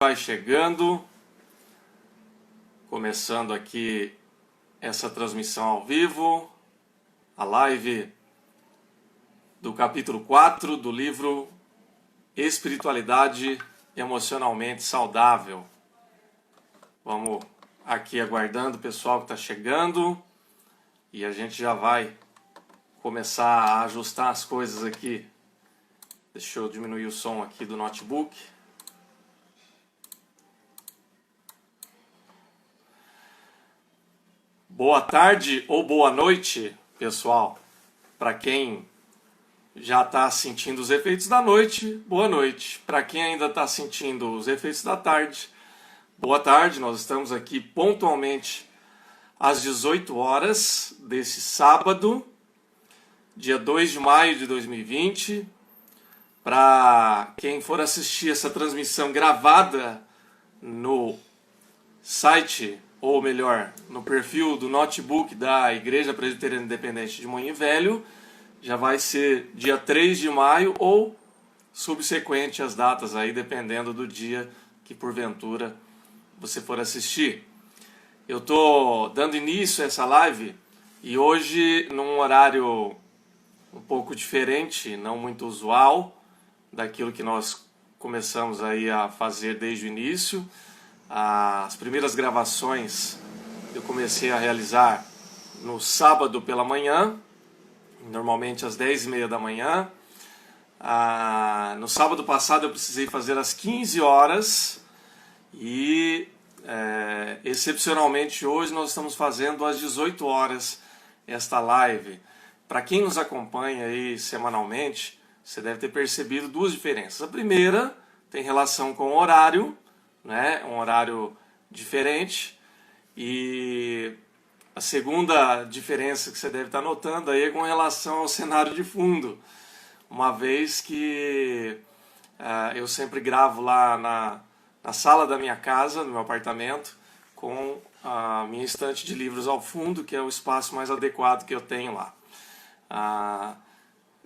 Vai chegando, começando aqui essa transmissão ao vivo, a live do capítulo 4 do livro Espiritualidade Emocionalmente Saudável. Vamos aqui aguardando o pessoal que está chegando e a gente já vai começar a ajustar as coisas aqui. Deixa eu diminuir o som aqui do notebook. Boa tarde ou boa noite, pessoal. Para quem já está sentindo os efeitos da noite, boa noite. Para quem ainda está sentindo os efeitos da tarde, boa tarde. Nós estamos aqui pontualmente às 18 horas desse sábado, dia 2 de maio de 2020. Para quem for assistir essa transmissão gravada no site, ou melhor, no perfil do notebook da Igreja Presbiteriana Independente de Moinho Velho, já vai ser dia 3 de maio ou subsequente às datas aí, dependendo do dia que porventura você for assistir. Eu estou dando início a essa live e hoje num horário um pouco diferente, não muito usual daquilo que nós começamos aí a fazer desde o início. As primeiras gravações eu comecei a realizar no sábado pela manhã, normalmente às 10h30 da manhã. No sábado passado eu precisei fazer às 15 horas e excepcionalmente hoje nós estamos fazendo às 18 horas esta live. Para quem nos acompanha aí semanalmente, você deve ter percebido duas diferenças. A primeira tem relação com o horário, né? Um horário diferente, e a segunda diferença que você deve estar notando aí é com relação ao cenário de fundo, uma vez que eu sempre gravo lá na sala da minha casa, no meu apartamento, com a minha estante de livros ao fundo, que é o espaço mais adequado que eu tenho lá.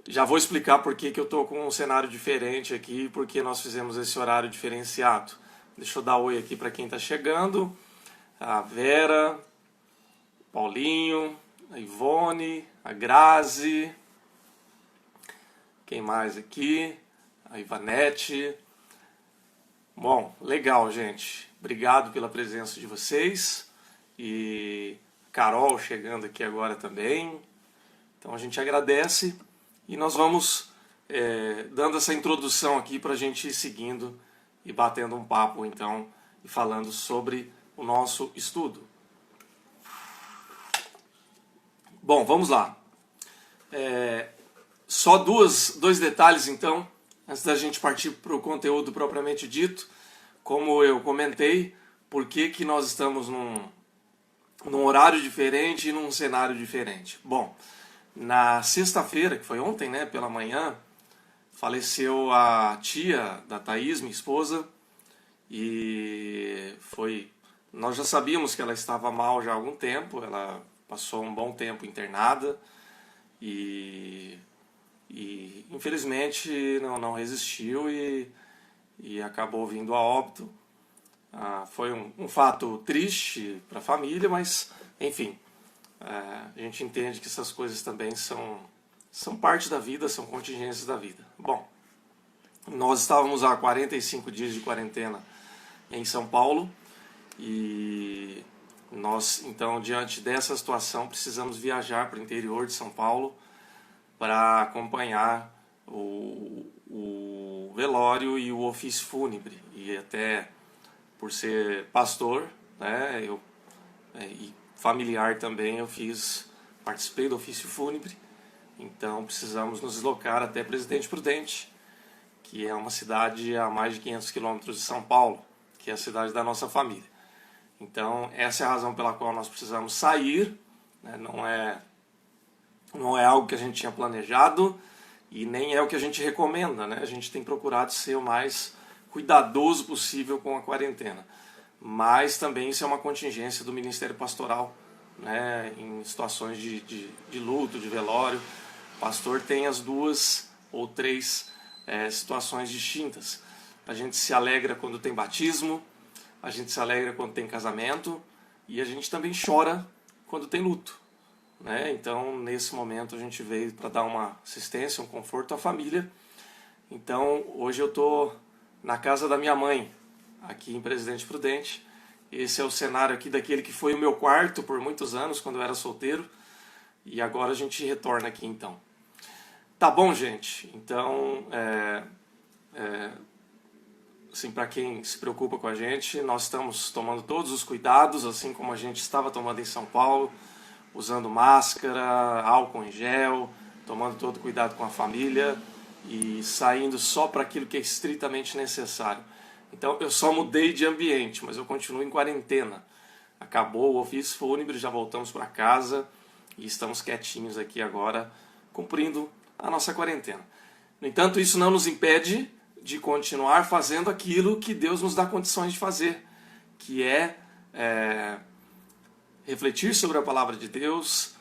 Já vou explicar por que eu estou com um cenário diferente aqui, porque nós fizemos esse horário diferenciado. Deixa eu dar oi aqui para quem está chegando. A Vera, Paulinho, a Ivone, a Grazi. Quem mais aqui? A Ivanete. Bom, legal, gente. Obrigado pela presença de vocês. E Carol chegando aqui agora também. Então a gente agradece e nós vamos dando essa introdução aqui para a gente ir seguindo e batendo um papo, então, e falando sobre o nosso estudo. Bom, vamos lá. Só dois detalhes, então, antes da gente partir para o conteúdo propriamente dito. Como eu comentei, por que nós estamos num horário diferente e num cenário diferente? Bom, na sexta-feira, que foi ontem, né, pela manhã, faleceu a tia da Thaís, minha esposa, e nós já sabíamos que ela estava mal já há algum tempo. Ela passou um bom tempo internada e infelizmente não resistiu e acabou vindo a óbito. Foi um fato triste para a família, mas enfim, a gente entende que essas coisas também são parte da vida, são contingências da vida. Bom, nós estávamos há 45 dias de quarentena em São Paulo e nós, então, diante dessa situação, precisamos viajar para o interior de São Paulo para acompanhar o velório e o ofício fúnebre. E até por ser pastor, né, e familiar também, participei do ofício fúnebre. Então precisamos nos deslocar até Presidente Prudente, que é uma cidade a mais de 500 quilômetros de São Paulo, que é a cidade da nossa família. Então essa é a razão pela qual nós precisamos sair, né? Não é algo que a gente tinha planejado e nem é o que a gente recomenda, né? A gente tem procurado ser o mais cuidadoso possível com a quarentena, mas também isso é uma contingência do Ministério Pastoral, né? Em situações de luto, de velório, o pastor tem as duas ou três situações distintas. a gente se alegra quando tem batismo, a gente se alegra quando tem casamento e a gente também chora quando tem luto, né? Então, nesse momento, a gente veio para dar uma assistência, um conforto à família. Então, hoje eu estou na casa da minha mãe, aqui em Presidente Prudente. Esse é o cenário aqui daquele que foi o meu quarto por muitos anos, quando eu era solteiro. E agora a gente retorna aqui, então. Tá bom, gente? Então, assim, para quem se preocupa com a gente, nós estamos tomando todos os cuidados, assim como a gente estava tomando em São Paulo, usando máscara, álcool em gel, tomando todo cuidado com a família e saindo só para aquilo que é estritamente necessário. Então, eu só mudei de ambiente, mas eu continuo em quarentena. Acabou o ofício fúnebre, já voltamos para casa e estamos quietinhos aqui agora, cumprindo a nossa quarentena. No entanto, isso não nos impede de continuar fazendo aquilo que Deus nos dá condições de fazer, que é refletir sobre a palavra de Deus,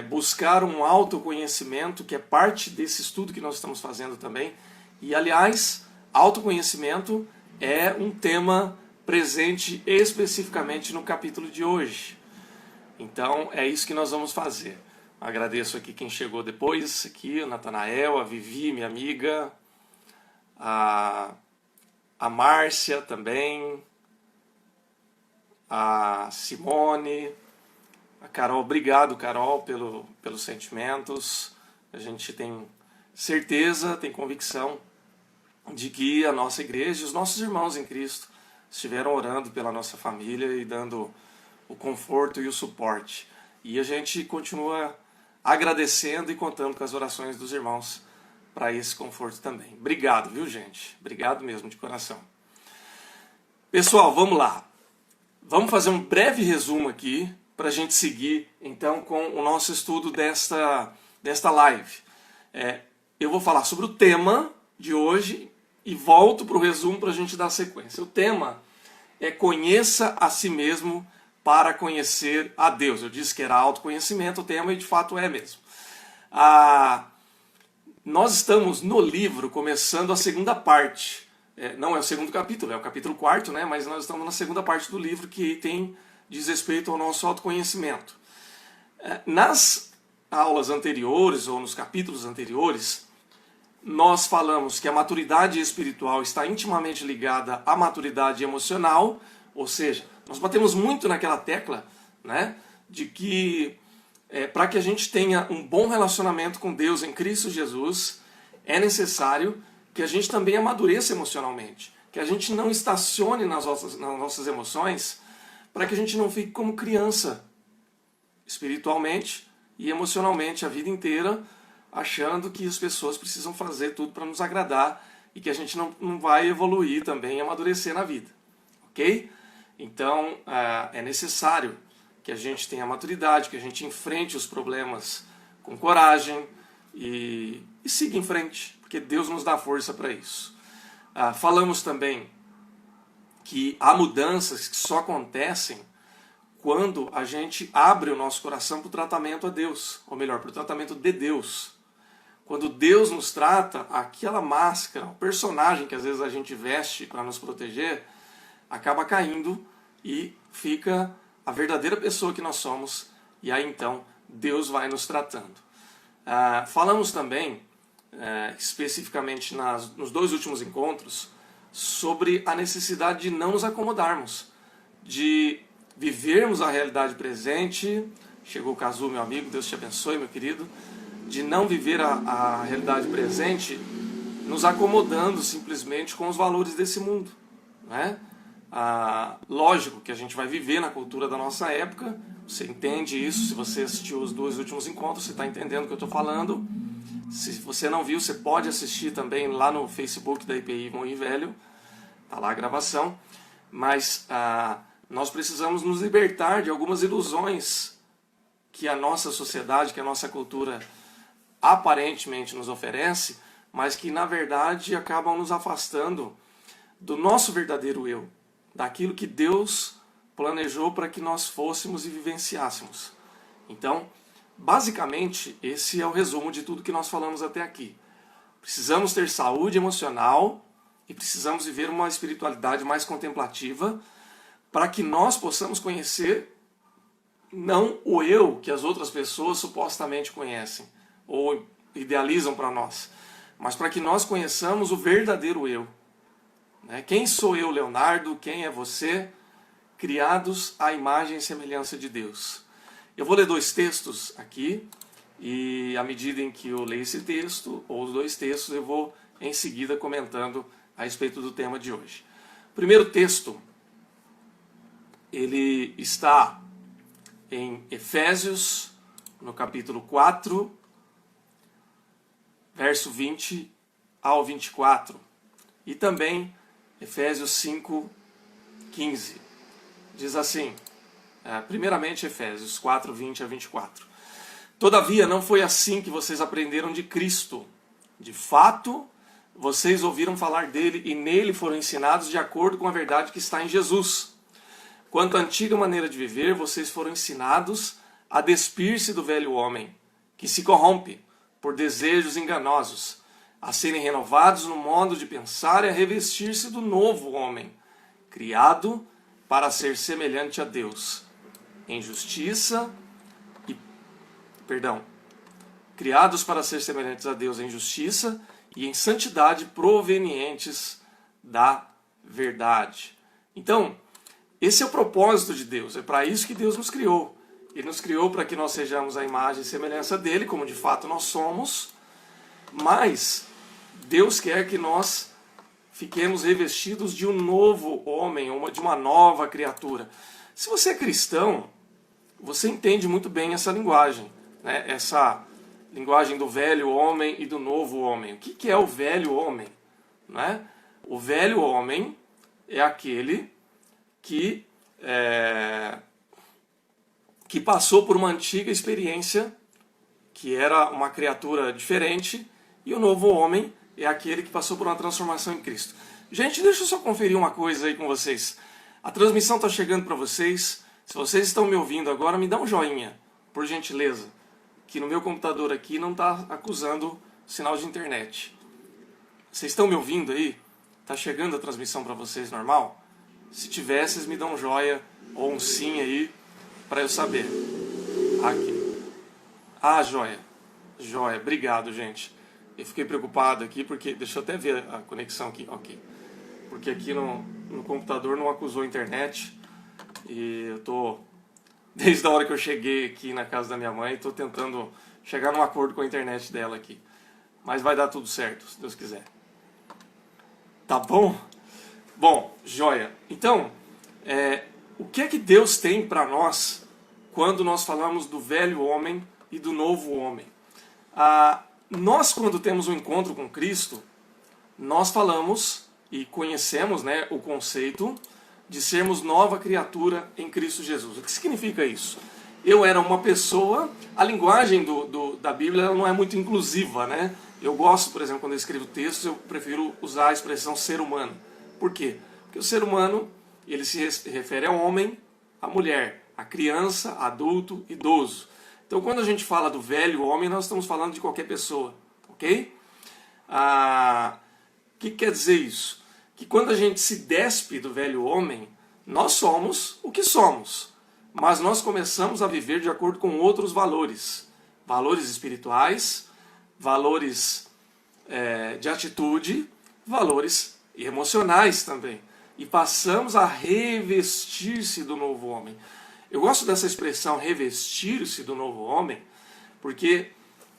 buscar um autoconhecimento, que é parte desse estudo que nós estamos fazendo também. E, aliás, autoconhecimento é um tema presente especificamente no capítulo de hoje. Então, é isso que nós vamos fazer. Agradeço aqui quem chegou depois, aqui, o Natanael, a Vivi, minha amiga, a Márcia também, a Simone, a Carol. Obrigado, Carol, pelos sentimentos. A gente tem certeza, tem convicção de que a nossa igreja e os nossos irmãos em Cristo estiveram orando pela nossa família e dando o conforto e o suporte. E a gente continua agradecendo e contando com as orações dos irmãos para esse conforto também. Obrigado, viu, gente? Obrigado mesmo, de coração. Pessoal, vamos lá. Vamos fazer um breve resumo aqui para a gente seguir, então, com o nosso estudo desta live. Eu vou falar sobre o tema de hoje e volto para o resumo para a gente dar sequência. O tema é conheça a si mesmo para conhecer a Deus. Eu disse que era autoconhecimento o tema e de fato é mesmo. Nós estamos no livro começando a segunda parte. Não é o segundo capítulo, é o capítulo 4, né? Mas nós estamos na segunda parte do livro que diz respeito ao nosso autoconhecimento. Nas aulas anteriores ou nos capítulos anteriores, nós falamos que a maturidade espiritual está intimamente ligada à maturidade emocional, ou seja, nós batemos muito naquela tecla, né, de que para que a gente tenha um bom relacionamento com Deus em Cristo Jesus, é necessário que a gente também amadureça emocionalmente, que a gente não estacione nas nossas emoções, para que a gente não fique como criança, espiritualmente e emocionalmente a vida inteira, achando que as pessoas precisam fazer tudo para nos agradar e que a gente não vai evoluir também e amadurecer na vida. Ok? Então, é necessário que a gente tenha maturidade, que a gente enfrente os problemas com coragem e siga em frente, porque Deus nos dá força para isso. Falamos também que há mudanças que só acontecem quando a gente abre o nosso coração para o tratamento a Deus, ou melhor, para o tratamento de Deus. Quando Deus nos trata, aquela máscara, o personagem que às vezes a gente veste para nos proteger, acaba caindo e fica a verdadeira pessoa que nós somos, e aí então Deus vai nos tratando. Falamos também, especificamente nos dois últimos encontros, sobre a necessidade de não nos acomodarmos, de vivermos a realidade presente. Chegou o Cazu, meu amigo, Deus te abençoe, meu querido. De não viver a realidade presente nos acomodando simplesmente com os valores desse mundo, né? Lógico que a gente vai viver na cultura da nossa época, você entende isso, se você assistiu os dois últimos encontros, você está entendendo o que eu estou falando. Se você não viu, você pode assistir também lá no Facebook da IPI Bom e Velho, está lá a gravação. Mas nós precisamos nos libertar de algumas ilusões que a nossa sociedade, que a nossa cultura aparentemente nos oferece, mas que na verdade acabam nos afastando do nosso verdadeiro eu, daquilo que Deus planejou para que nós fôssemos e vivenciássemos. Então, basicamente, esse é o resumo de tudo que nós falamos até aqui. Precisamos ter saúde emocional e precisamos viver uma espiritualidade mais contemplativa para que nós possamos conhecer não o eu que as outras pessoas supostamente conhecem ou idealizam para nós, mas para que nós conheçamos o verdadeiro eu. Quem sou eu, Leonardo? Quem é você? Criados à imagem e semelhança de Deus. Eu vou ler 2 textos aqui, e à medida em que eu leio esse texto, ou os 2 textos, eu vou em seguida comentando a respeito do tema de hoje. O primeiro texto, ele está em Efésios, no capítulo 4, verso 20 ao 24, e também Efésios 5, 15. Diz assim, primeiramente Efésios 4, 20 a 24. Todavia, não foi assim que vocês aprenderam de Cristo. De fato, vocês ouviram falar dele e nele foram ensinados de acordo com a verdade que está em Jesus. Quanto à antiga maneira de viver, vocês foram ensinados a despir-se do velho homem, que se corrompe por desejos enganosos, a serem renovados no modo de pensar e a revestir-se do novo homem, criado para ser semelhante a Deus, criados para ser semelhantes a Deus em justiça e em santidade provenientes da verdade. Então, esse é o propósito de Deus, é para isso que Deus nos criou. Ele nos criou para que nós sejamos a imagem e semelhança dele, como de fato nós somos, mas Deus quer que nós fiquemos revestidos de um novo homem, de uma nova criatura. Se você é cristão, você entende muito bem essa linguagem, essa linguagem do velho homem e do novo homem. O que é o velho homem? O velho homem é aquele que passou por uma antiga experiência, que era uma criatura diferente, e o novo homem é aquele que passou por uma transformação em Cristo. Gente, deixa eu só conferir uma coisa aí com vocês. A transmissão está chegando para vocês. Se vocês estão me ouvindo agora, me dá um joinha, por gentileza. Que no meu computador aqui não está acusando sinal de internet. Vocês estão me ouvindo aí? Está chegando a transmissão para vocês normal? Se tiver, vocês me dão um joia ou um sim aí, para eu saber. Aqui. Ah, joia. Joia. Obrigado, gente. Eu fiquei preocupado aqui porque... Deixa eu até ver a conexão aqui. Ok. Porque aqui no computador não acusou a internet. E eu tô... Desde a hora que eu cheguei aqui na casa da minha mãe, estou tentando chegar num acordo com a internet dela aqui. Mas vai dar tudo certo, se Deus quiser. Tá bom? Bom, joia. Então, o que é que Deus tem para nós quando nós falamos do velho homem e do novo homem? Nós, quando temos um encontro com Cristo, nós falamos e conhecemos o conceito de sermos nova criatura em Cristo Jesus. O que significa isso? Eu era uma pessoa, a linguagem da Bíblia ela não é muito inclusiva, Eu gosto, por exemplo, quando eu escrevo textos, eu prefiro usar a expressão ser humano. Por quê? Porque o ser humano, ele se refere ao homem, à mulher, à criança, adulto, idoso. Então, quando a gente fala do velho homem, nós estamos falando de qualquer pessoa, ok? O que quer dizer isso? Que quando a gente se despe do velho homem, nós somos o que somos, mas nós começamos a viver de acordo com outros valores. Valores espirituais, valores de atitude, valores emocionais também. E passamos a revestir-se do novo homem. Eu gosto dessa expressão revestir-se do novo homem, porque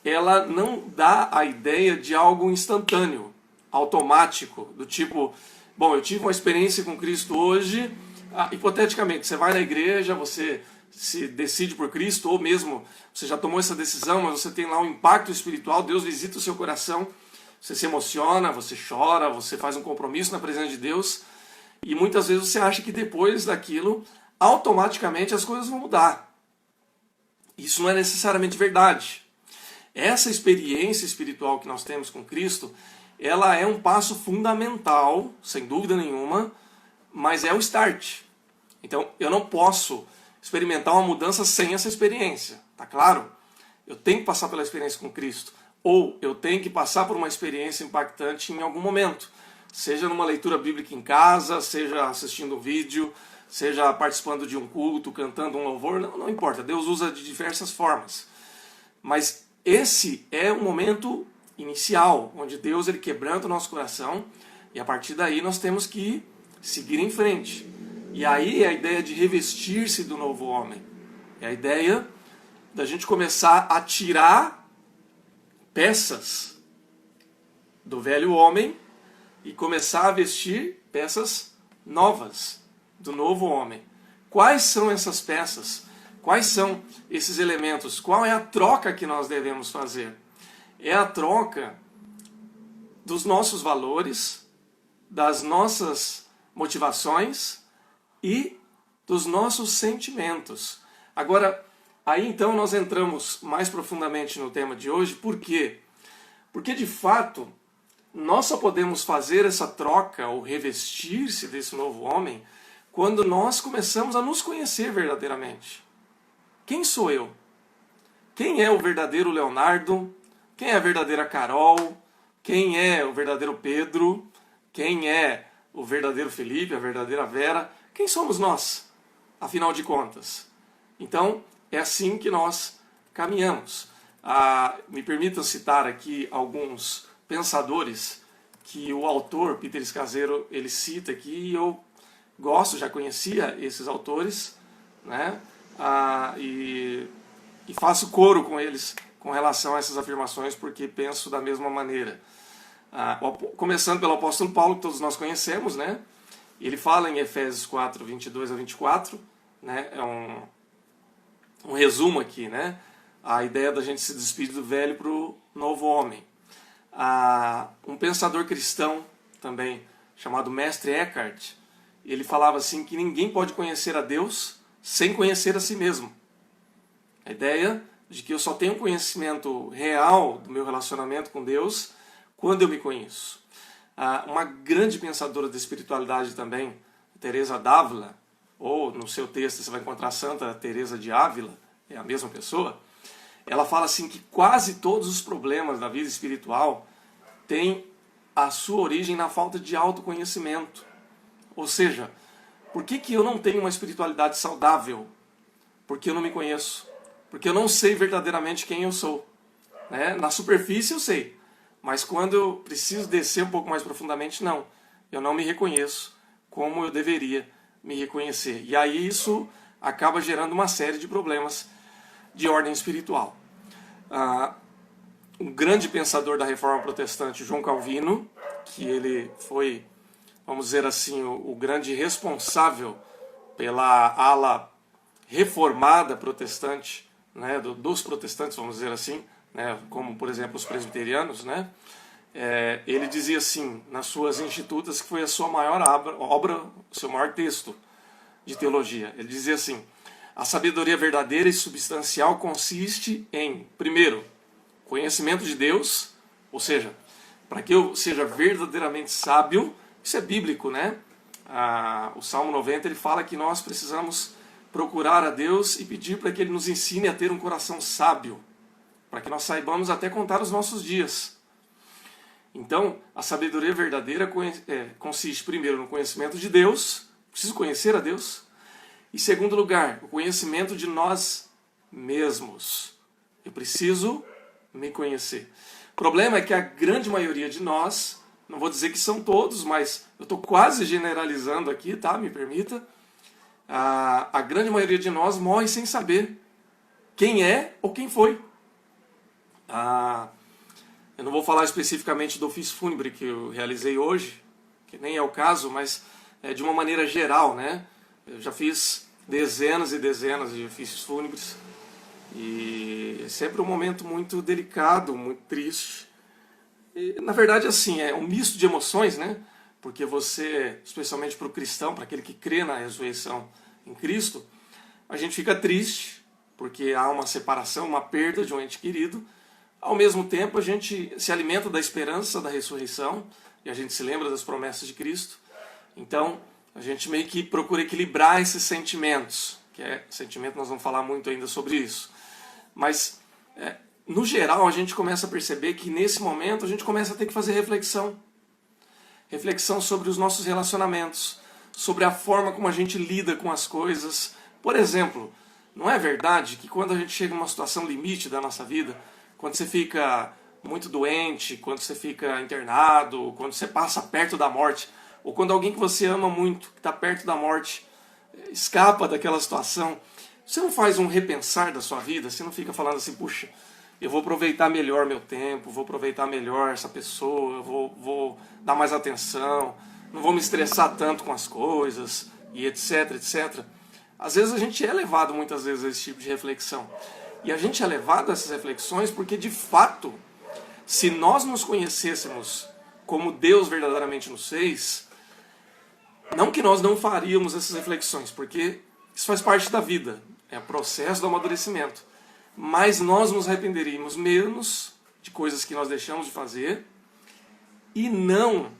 ela não dá a ideia de algo instantâneo, automático, do tipo, bom, eu tive uma experiência com Cristo hoje, hipoteticamente, você vai na igreja, você se decide por Cristo, ou mesmo você já tomou essa decisão, mas você tem lá um impacto espiritual, Deus visita o seu coração, você se emociona, você chora, você faz um compromisso na presença de Deus, e muitas vezes você acha que depois daquilo, automaticamente as coisas vão mudar. Isso não é necessariamente verdade. Essa experiência espiritual que nós temos com Cristo, ela é um passo fundamental, sem dúvida nenhuma, mas é o start. Então, eu não posso experimentar uma mudança sem essa experiência, tá claro? Eu tenho que passar pela experiência com Cristo, ou eu tenho que passar por uma experiência impactante em algum momento. seja numa leitura bíblica em casa, seja assistindo um vídeo, seja participando de um culto, cantando um louvor, não importa, Deus usa de diversas formas. Mas esse é o momento inicial, onde Deus ele quebranta o nosso coração, e a partir daí nós temos que seguir em frente. E aí é a ideia de revestir-se do novo homem. É a ideia da gente começar a tirar peças do velho homem e começar a vestir peças novas do novo homem. Quais são essas peças? Quais são esses elementos? Qual é a troca que nós devemos fazer? É a troca dos nossos valores, das nossas motivações e dos nossos sentimentos. Agora, aí então nós entramos mais profundamente no tema de hoje. Por quê? Porque de fato nós só podemos fazer essa troca ou revestir-se desse novo homem quando nós começamos a nos conhecer verdadeiramente. Quem sou eu? Quem é o verdadeiro Leonardo? Quem é a verdadeira Carol? Quem é o verdadeiro Pedro? Quem é o verdadeiro Felipe, a verdadeira Vera? Quem somos nós, afinal de contas? Então, é assim que nós caminhamos. Me permitam citar aqui alguns pensadores que o autor, Peter Scazzero, ele cita aqui, e eu gosto, já conhecia esses autores, né? E faço coro com eles com relação a essas afirmações, porque penso da mesma maneira. Começando pelo apóstolo Paulo, que todos nós conhecemos, né? Ele fala em Efésios 4, 22 a 24, né? É um resumo aqui, né? A ideia da gente se despedir do velho para o novo homem. Um pensador cristão também, chamado Mestre Eckhart, ele falava assim que ninguém pode conhecer a Deus sem conhecer a si mesmo. A ideia de que eu só tenho conhecimento real do meu relacionamento com Deus quando eu me conheço. Uma grande pensadora da espiritualidade também, Teresa d'Ávila, ou no seu texto você vai encontrar Santa Teresa de Ávila, é a mesma pessoa, ela fala assim que quase todos os problemas da vida espiritual têm a sua origem na falta de autoconhecimento. Ou seja, por que eu não tenho uma espiritualidade saudável? Porque eu não me conheço. Porque eu não sei verdadeiramente quem eu sou. Né? Na superfície eu sei, mas quando eu preciso descer um pouco mais profundamente, não. Eu não me reconheço como eu deveria me reconhecer. E aí isso acaba gerando uma série de problemas de ordem espiritual. Um grande pensador da Reforma Protestante, João Calvino, que ele foi, vamos dizer assim, o grande responsável pela ala reformada protestante, né, dos protestantes, vamos dizer assim, né, como por exemplo os presbiterianos, né, ele dizia assim, nas suas Institutas, que foi a sua maior obra, o seu maior texto de teologia. Ele dizia assim: a sabedoria verdadeira e substancial consiste em, primeiro, conhecimento de Deus, ou seja, para que eu seja verdadeiramente sábio, isso é bíblico, né? O Salmo 90 ele fala que nós precisamos procurar a Deus e pedir para que Ele nos ensine a ter um coração sábio, para que nós saibamos até contar os nossos dias. Então, a sabedoria verdadeira consiste, primeiro, no conhecimento de Deus, preciso conhecer a Deus, e, segundo lugar, o conhecimento de nós mesmos. Eu preciso me conhecer. O problema é que a grande maioria de nós, não vou dizer que são todos, mas eu estou quase generalizando aqui, tá? Me permita. A grande maioria de nós morre sem saber quem é ou quem foi. Eu não vou falar especificamente do ofício fúnebre que eu realizei hoje, que nem é o caso, mas de uma maneira geral, né? Eu já fiz dezenas e dezenas de ofícios fúnebres e é sempre um momento muito delicado, muito triste. E, na verdade, assim, é um misto de emoções, né? Porque você, especialmente para o cristão, para aquele que crê na ressurreição em Cristo, a gente fica triste, porque há uma separação, uma perda de um ente querido. Ao mesmo tempo, a gente se alimenta da esperança da ressurreição, e a gente se lembra das promessas de Cristo. Então, a gente meio que procura equilibrar esses sentimentos, sentimento, nós vamos falar muito ainda sobre isso. Mas, no geral, a gente começa a perceber que nesse momento a gente começa a ter que fazer reflexão. reflexão sobre os nossos relacionamentos, sobre a forma como a gente lida com as coisas. Por exemplo, não é verdade que quando a gente chega numa situação limite da nossa vida, quando você fica muito doente, quando você fica internado, quando você passa perto da morte, ou quando alguém que você ama muito, que está perto da morte, escapa daquela situação, você não faz um repensar da sua vida? Você não fica falando assim, puxa, eu vou aproveitar melhor meu tempo, vou aproveitar melhor essa pessoa, eu vou dar mais atenção, não vou me estressar tanto com as coisas, e etc, etc. Às vezes a gente é levado muitas vezes a esse tipo de reflexão. E a gente é levado a essas reflexões porque, de fato, se nós nos conhecêssemos como Deus verdadeiramente nos fez, não que nós não faríamos essas reflexões, porque isso faz parte da vida, é o processo do amadurecimento. Mas nós nos arrependeríamos menos de coisas que nós deixamos de fazer e não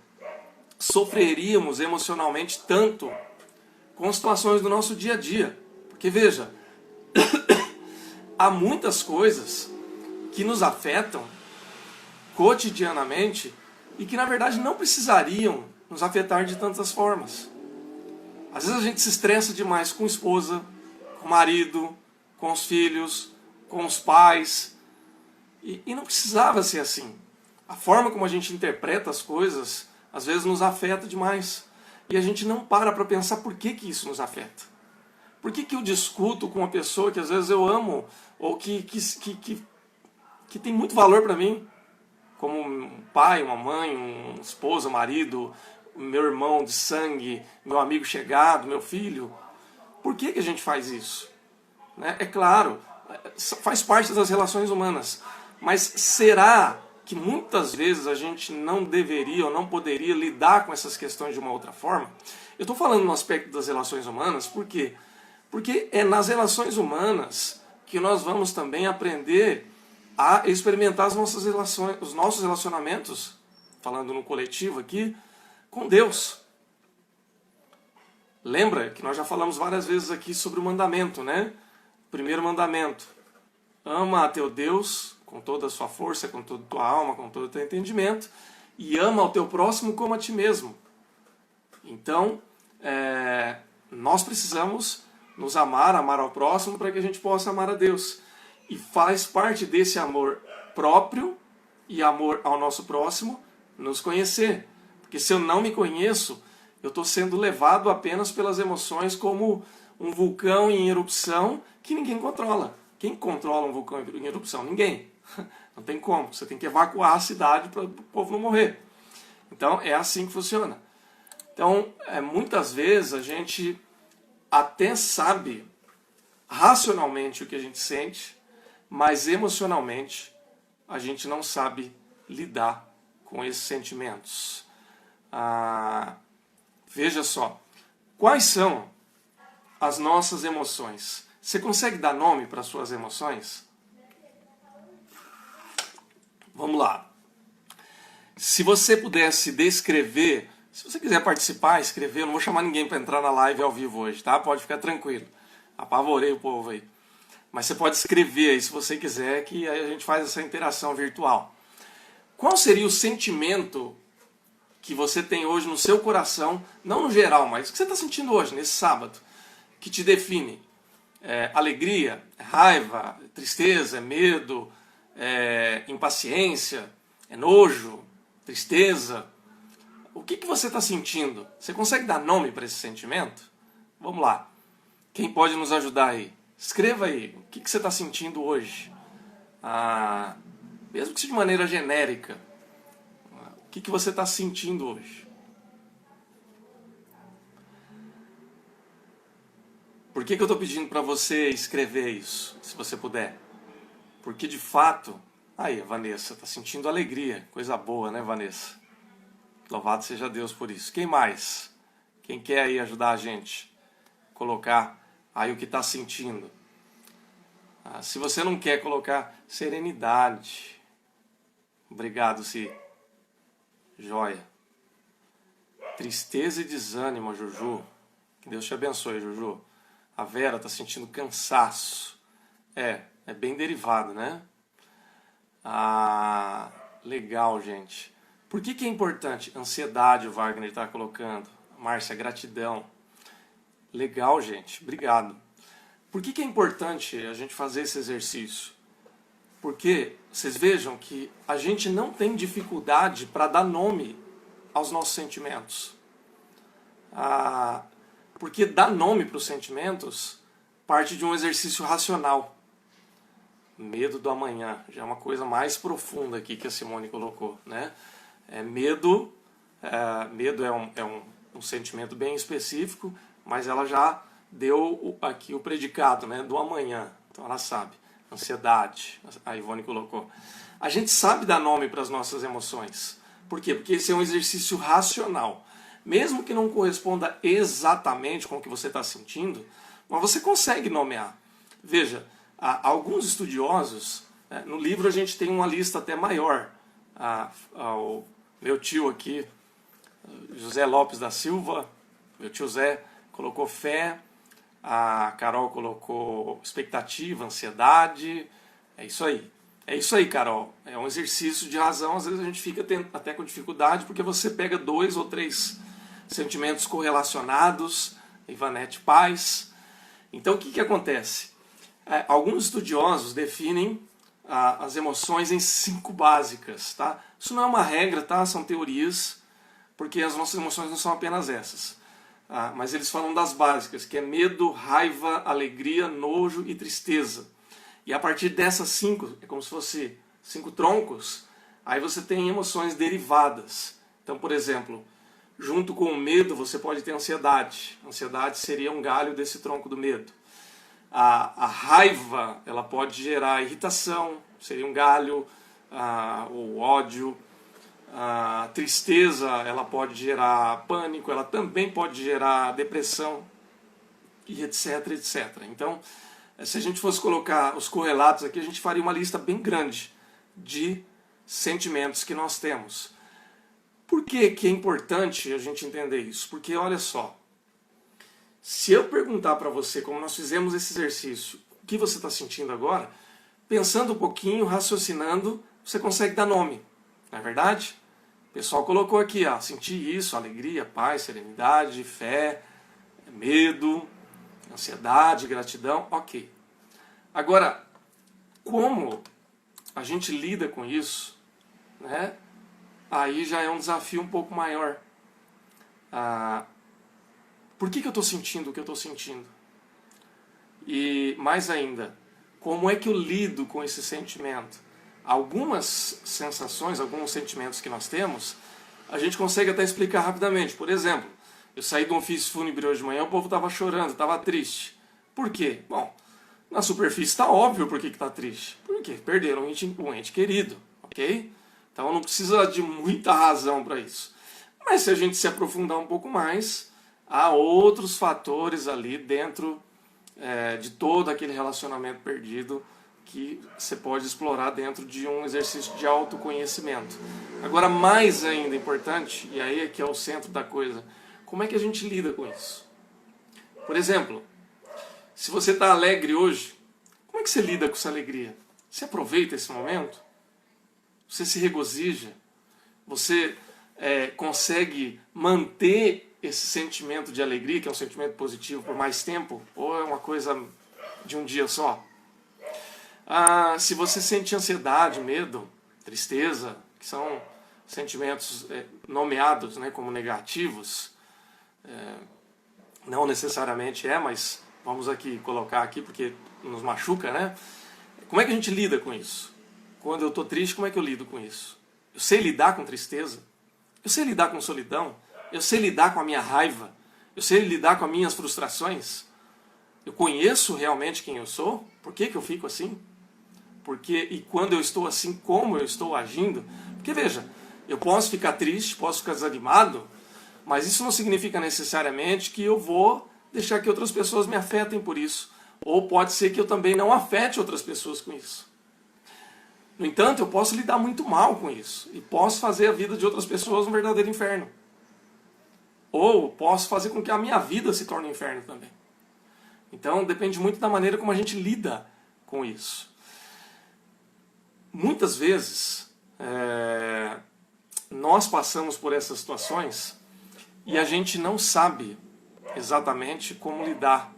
sofreríamos emocionalmente tanto com situações do nosso dia a dia. Porque veja, há muitas coisas que nos afetam cotidianamente e que na verdade não precisariam nos afetar de tantas formas. Às vezes a gente se estressa demais com a esposa, com o marido, com os filhos, com os pais, e não precisava ser assim. A forma como a gente interpreta as coisas às vezes nos afeta demais e a gente não para pensar por que isso nos afeta. Por que eu discuto com uma pessoa que às vezes eu amo ou que tem muito valor para mim, como um pai, uma mãe, um esposo, um marido, meu irmão de sangue, meu amigo chegado, meu filho? Por que a gente faz isso? Né? É claro, faz parte das relações humanas, mas será que muitas vezes a gente não deveria ou não poderia lidar com essas questões de uma outra forma? Eu estou falando no aspecto das relações humanas, por quê? Porque é nas relações humanas que nós vamos também aprender a experimentar as nossas relações, os nossos relacionamentos, falando no coletivo aqui, com Deus. Lembra que nós já falamos várias vezes aqui sobre o mandamento, né? Primeiro mandamento: ama a teu Deus com toda a sua força, com toda a tua alma, com todo o teu entendimento, e ama ao teu próximo como a ti mesmo. Então, nós precisamos nos amar, amar ao próximo, para que a gente possa amar a Deus. E faz parte desse amor próprio e amor ao nosso próximo nos conhecer. Porque se eu não me conheço, eu estou sendo levado apenas pelas emoções como um vulcão em erupção que ninguém controla. Quem controla um vulcão em erupção? Ninguém. Não tem como. Você tem que evacuar a cidade para o povo não morrer. Então é assim que funciona. Então, muitas vezes a gente até sabe racionalmente o que a gente sente, mas emocionalmente a gente não sabe lidar com esses sentimentos. Veja só, quais são as nossas emoções? Você consegue dar nome para as suas emoções? Vamos lá. Se você pudesse descrever, se você quiser participar, escrever, eu não vou chamar ninguém para entrar na live ao vivo hoje, tá? Pode ficar tranquilo. Apavorei o povo aí. Mas você pode escrever aí se você quiser, que aí a gente faz essa interação virtual. Qual seria o sentimento que você tem hoje no seu coração, não no geral, mas o que você está sentindo hoje, nesse sábado, que te define? Alegria, raiva, tristeza, medo, impaciência, nojo, tristeza? O que você está sentindo? Você consegue dar nome para esse sentimento? Vamos lá. Quem pode nos ajudar aí? Escreva aí. O que você está sentindo hoje? Mesmo que seja de maneira genérica. O que você está sentindo hoje? Por que eu estou pedindo para você escrever isso, se você puder? Porque de fato... Aí, Vanessa, está sentindo alegria. Coisa boa, né, Vanessa? Louvado seja Deus por isso. Quem mais? Quem quer aí ajudar a gente? Colocar aí o que está sentindo. Se você não quer colocar serenidade. Obrigado, Si. Joia. Tristeza e desânimo, Juju. Que Deus te abençoe, Juju. A Vera está sentindo cansaço. É bem derivado, né? Legal, gente. Por que é importante? Ansiedade, o Wagner está colocando. Márcia, gratidão. Legal, gente. Obrigado. Por que é importante a gente fazer esse exercício? Porque vocês vejam que a gente não tem dificuldade para dar nome aos nossos sentimentos. Porque dar nome para os sentimentos parte de um exercício racional. Medo do amanhã, já é uma coisa mais profunda aqui que a Simone colocou, né? Medo é um sentimento bem específico, mas ela já deu aqui o predicado, né, do amanhã, então ela sabe. Ansiedade, a Ivone colocou. A gente sabe dar nome para as nossas emoções. Por quê? Porque esse é um exercício racional. Mesmo que não corresponda exatamente com o que você está sentindo, mas você consegue nomear. Veja, alguns estudiosos, no livro a gente tem uma lista até maior. O meu tio aqui, José Lopes da Silva, meu tio Zé, colocou fé, a Carol colocou expectativa, ansiedade. É isso aí. É isso aí, Carol. É um exercício de razão. Às vezes a gente fica até com dificuldade porque você pega 2 ou 3 sentimentos correlacionados. Ivanete Paz. Então o que acontece? Alguns estudiosos definem as emoções em 5 básicas. Tá? Isso não é uma regra, tá? São teorias, porque as nossas emoções não são apenas essas. Mas eles falam das básicas, que é medo, raiva, alegria, nojo e tristeza. E a partir dessas 5, é como se fosse 5 troncos, aí você tem emoções derivadas. Então, por exemplo, junto com o medo você pode ter ansiedade. Ansiedade seria um galho desse tronco do medo. A raiva, ela pode gerar irritação, seria um galho, o ódio. A tristeza, ela pode gerar pânico, ela também pode gerar depressão, e etc, etc. Então, se a gente fosse colocar os correlatos aqui, a gente faria uma lista bem grande de sentimentos que nós temos. Por que é importante a gente entender isso? Porque, olha só, se eu perguntar para você, como nós fizemos esse exercício, o que você está sentindo agora, pensando um pouquinho, raciocinando, você consegue dar nome, não é verdade? O pessoal colocou aqui, sentir isso, alegria, paz, serenidade, fé, medo, ansiedade, gratidão, ok. Agora, como a gente lida com isso, né? Aí já é um desafio um pouco maior. Por que eu estou sentindo o que eu estou sentindo? E mais ainda, como é que eu lido com esse sentimento? Algumas sensações, alguns sentimentos que nós temos, a gente consegue até explicar rapidamente. Por exemplo, eu saí de um ofício fúnebre hoje de manhã, o povo estava chorando, estava triste. Por quê? Bom, na superfície está óbvio por que está triste. Por quê? Perderam um ente querido, ok? Então não precisa de muita razão para isso. Mas se a gente se aprofundar um pouco mais, há outros fatores ali dentro de todo aquele relacionamento perdido que você pode explorar dentro de um exercício de autoconhecimento. Agora, mais ainda importante, e aí é que é o centro da coisa, como é que a gente lida com isso? Por exemplo, se você está alegre hoje, como é que você lida com essa alegria? Você aproveita esse momento? Você se regozija? Você consegue manter esse sentimento de alegria, que é um sentimento positivo, por mais tempo? Ou é uma coisa de um dia só? Se você sente ansiedade, medo, tristeza, que são sentimentos nomeados, né, como negativos, não necessariamente mas vamos aqui colocar aqui porque nos machuca, né? Como é que a gente lida com isso? Quando eu estou triste, como é que eu lido com isso? Eu sei lidar com tristeza? Eu sei lidar com solidão? Eu sei lidar com a minha raiva? Eu sei lidar com as minhas frustrações? Eu conheço realmente quem eu sou? Por que eu fico assim? E quando eu estou assim, como eu estou agindo? Porque veja, eu posso ficar triste, posso ficar desanimado, mas isso não significa necessariamente que eu vou deixar que outras pessoas me afetem por isso. Ou pode ser que eu também não afete outras pessoas com isso. No entanto, eu posso lidar muito mal com isso. E posso fazer a vida de outras pessoas um verdadeiro inferno. Ou posso fazer com que a minha vida se torne um inferno também. Então depende muito da maneira como a gente lida com isso. Muitas vezes, nós passamos por essas situações e a gente não sabe exatamente como lidar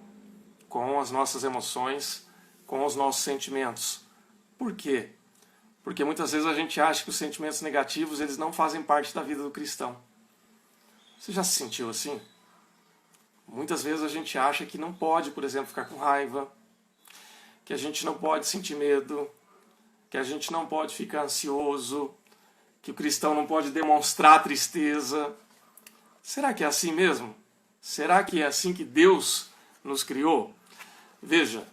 com as nossas emoções, com os nossos sentimentos. Por quê? Porque muitas vezes a gente acha que os sentimentos negativos eles não fazem parte da vida do cristão. Você já se sentiu assim? Muitas vezes a gente acha que não pode, por exemplo, ficar com raiva, que a gente não pode sentir medo, que a gente não pode ficar ansioso, que o cristão não pode demonstrar tristeza. Será que é assim mesmo? Será que é assim que Deus nos criou? Veja,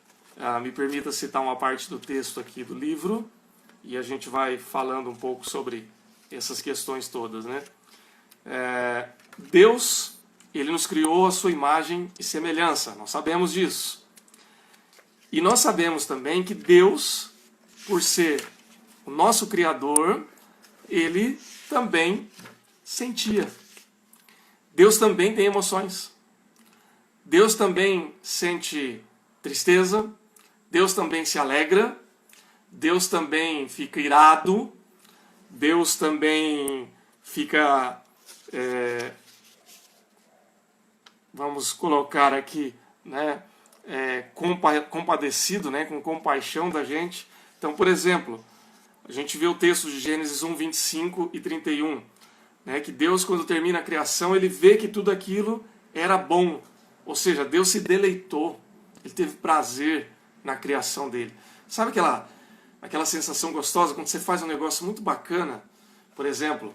me permita citar uma parte do texto aqui do livro, e a gente vai falando um pouco sobre essas questões todas, né? Deus, Ele nos criou a sua imagem e semelhança, nós sabemos disso. E nós sabemos também que Deus, por ser o nosso Criador, Ele também sentia. Deus também tem emoções. Deus também sente tristeza. Deus também se alegra. Deus também fica irado. Deus também fica, vamos colocar aqui, né, compadecido, né, com compaixão da gente. Então, por exemplo, a gente vê o texto de Gênesis 1, 25 e 31, né, que Deus, quando termina a criação, ele vê que tudo aquilo era bom. Ou seja, Deus se deleitou, ele teve prazer na criação dele. Sabe aquela sensação gostosa quando você faz um negócio muito bacana? Por exemplo,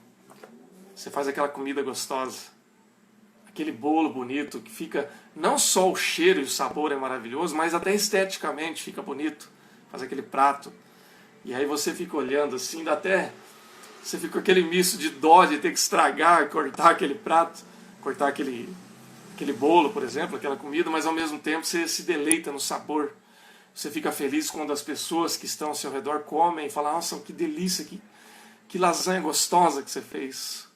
você faz aquela comida gostosa, aquele bolo bonito, que fica, não só o cheiro e o sabor é maravilhoso, mas até esteticamente fica bonito. Faz aquele prato. E aí você fica olhando assim, você fica com aquele misto de dó de ter que estragar, cortar aquele prato, cortar aquele bolo, por exemplo, aquela comida, mas ao mesmo tempo você se deleita no sabor. Você fica feliz quando as pessoas que estão ao seu redor comem e falam: nossa, que delícia, que lasanha gostosa que você fez.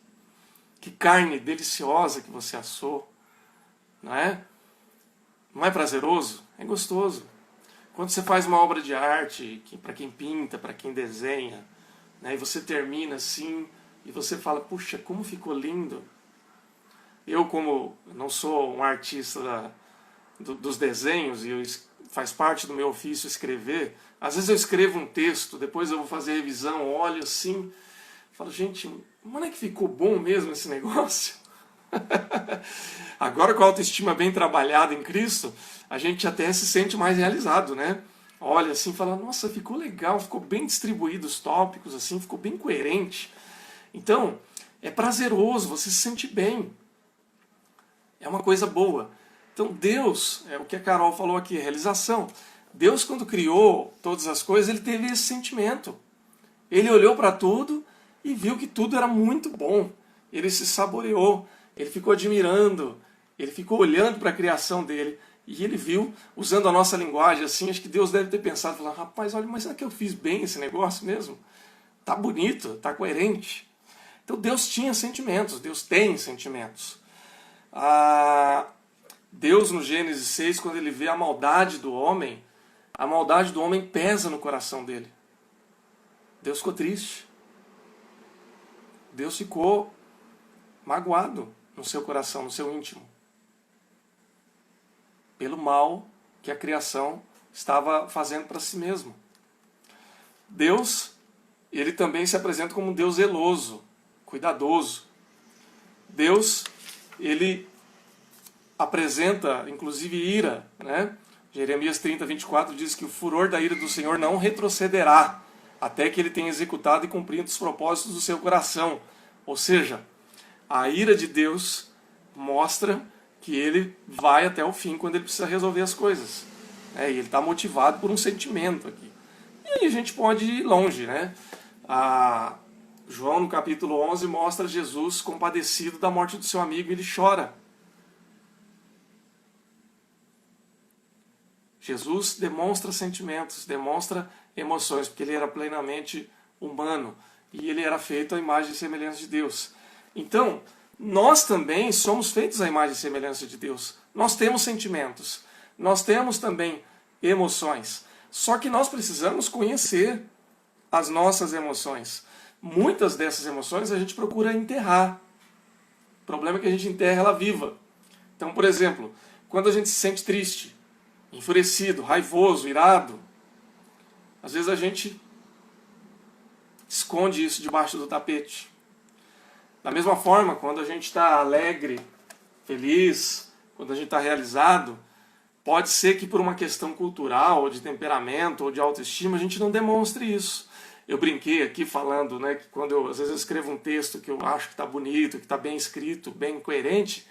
Que carne deliciosa que você assou. Não é? Não é prazeroso? É gostoso. Quando você faz uma obra de arte, para quem pinta, para quem desenha, né, e você termina assim, e você fala: puxa, como ficou lindo. Eu, como não sou um artista dos desenhos, e faz parte do meu ofício escrever, às vezes eu escrevo um texto, depois eu vou fazer revisão, olho assim, falo: gente, não é que ficou bom mesmo esse negócio? Agora, com a autoestima bem trabalhada em Cristo, a gente até se sente mais realizado, né? Olha assim e fala: nossa, ficou legal, ficou bem distribuído os tópicos, assim, ficou bem coerente. Então, é prazeroso, você se sente bem. É uma coisa boa. Então Deus, é o que a Carol falou aqui, realização. Deus, quando criou todas as coisas, ele teve esse sentimento. Ele olhou para tudo e viu que tudo era muito bom. Ele se saboreou, ele ficou admirando, ele ficou olhando para a criação dele. E ele viu, usando a nossa linguagem assim, acho que Deus deve ter pensado, falando: rapaz, olha, mas será que eu fiz bem esse negócio mesmo? Tá bonito, tá coerente. Então Deus tinha sentimentos, Deus tem sentimentos. Deus, no Gênesis 6, quando ele vê a maldade do homem pesa no coração dele. Deus ficou triste. Deus ficou magoado no seu coração, no seu íntimo, pelo mal que a criação estava fazendo para si mesmo. Deus, ele também se apresenta como um Deus zeloso, cuidadoso. Deus, ele apresenta, inclusive, ira, né? Jeremias 30, 24 diz que o furor da ira do Senhor não retrocederá, até que ele tenha executado e cumprido os propósitos do seu coração. Ou seja, a ira de Deus mostra que ele vai até o fim quando ele precisa resolver as coisas. E ele está motivado por um sentimento aqui. E aí a gente pode ir longe, né? João, no capítulo 11, mostra Jesus compadecido da morte do seu amigo e ele chora. Jesus demonstra sentimentos, demonstra emoções, porque ele era plenamente humano e ele era feito à imagem e semelhança de Deus. Então, nós também somos feitos à imagem e semelhança de Deus. Nós temos sentimentos, nós temos também emoções. Só que nós precisamos conhecer as nossas emoções. muitas dessas emoções a gente procura enterrar. O problema é que a gente enterra ela viva. Então, por exemplo, quando a gente se sente triste, enfurecido, raivoso, irado, às vezes a gente esconde isso debaixo do tapete. Da mesma forma, quando a gente está alegre, feliz, quando a gente está realizado, pode ser que por uma questão cultural, ou de temperamento, ou de autoestima, a gente não demonstre isso. Eu brinquei aqui falando, né, que quando às vezes eu escrevo um texto que eu acho que está bonito, que está bem escrito, bem coerente,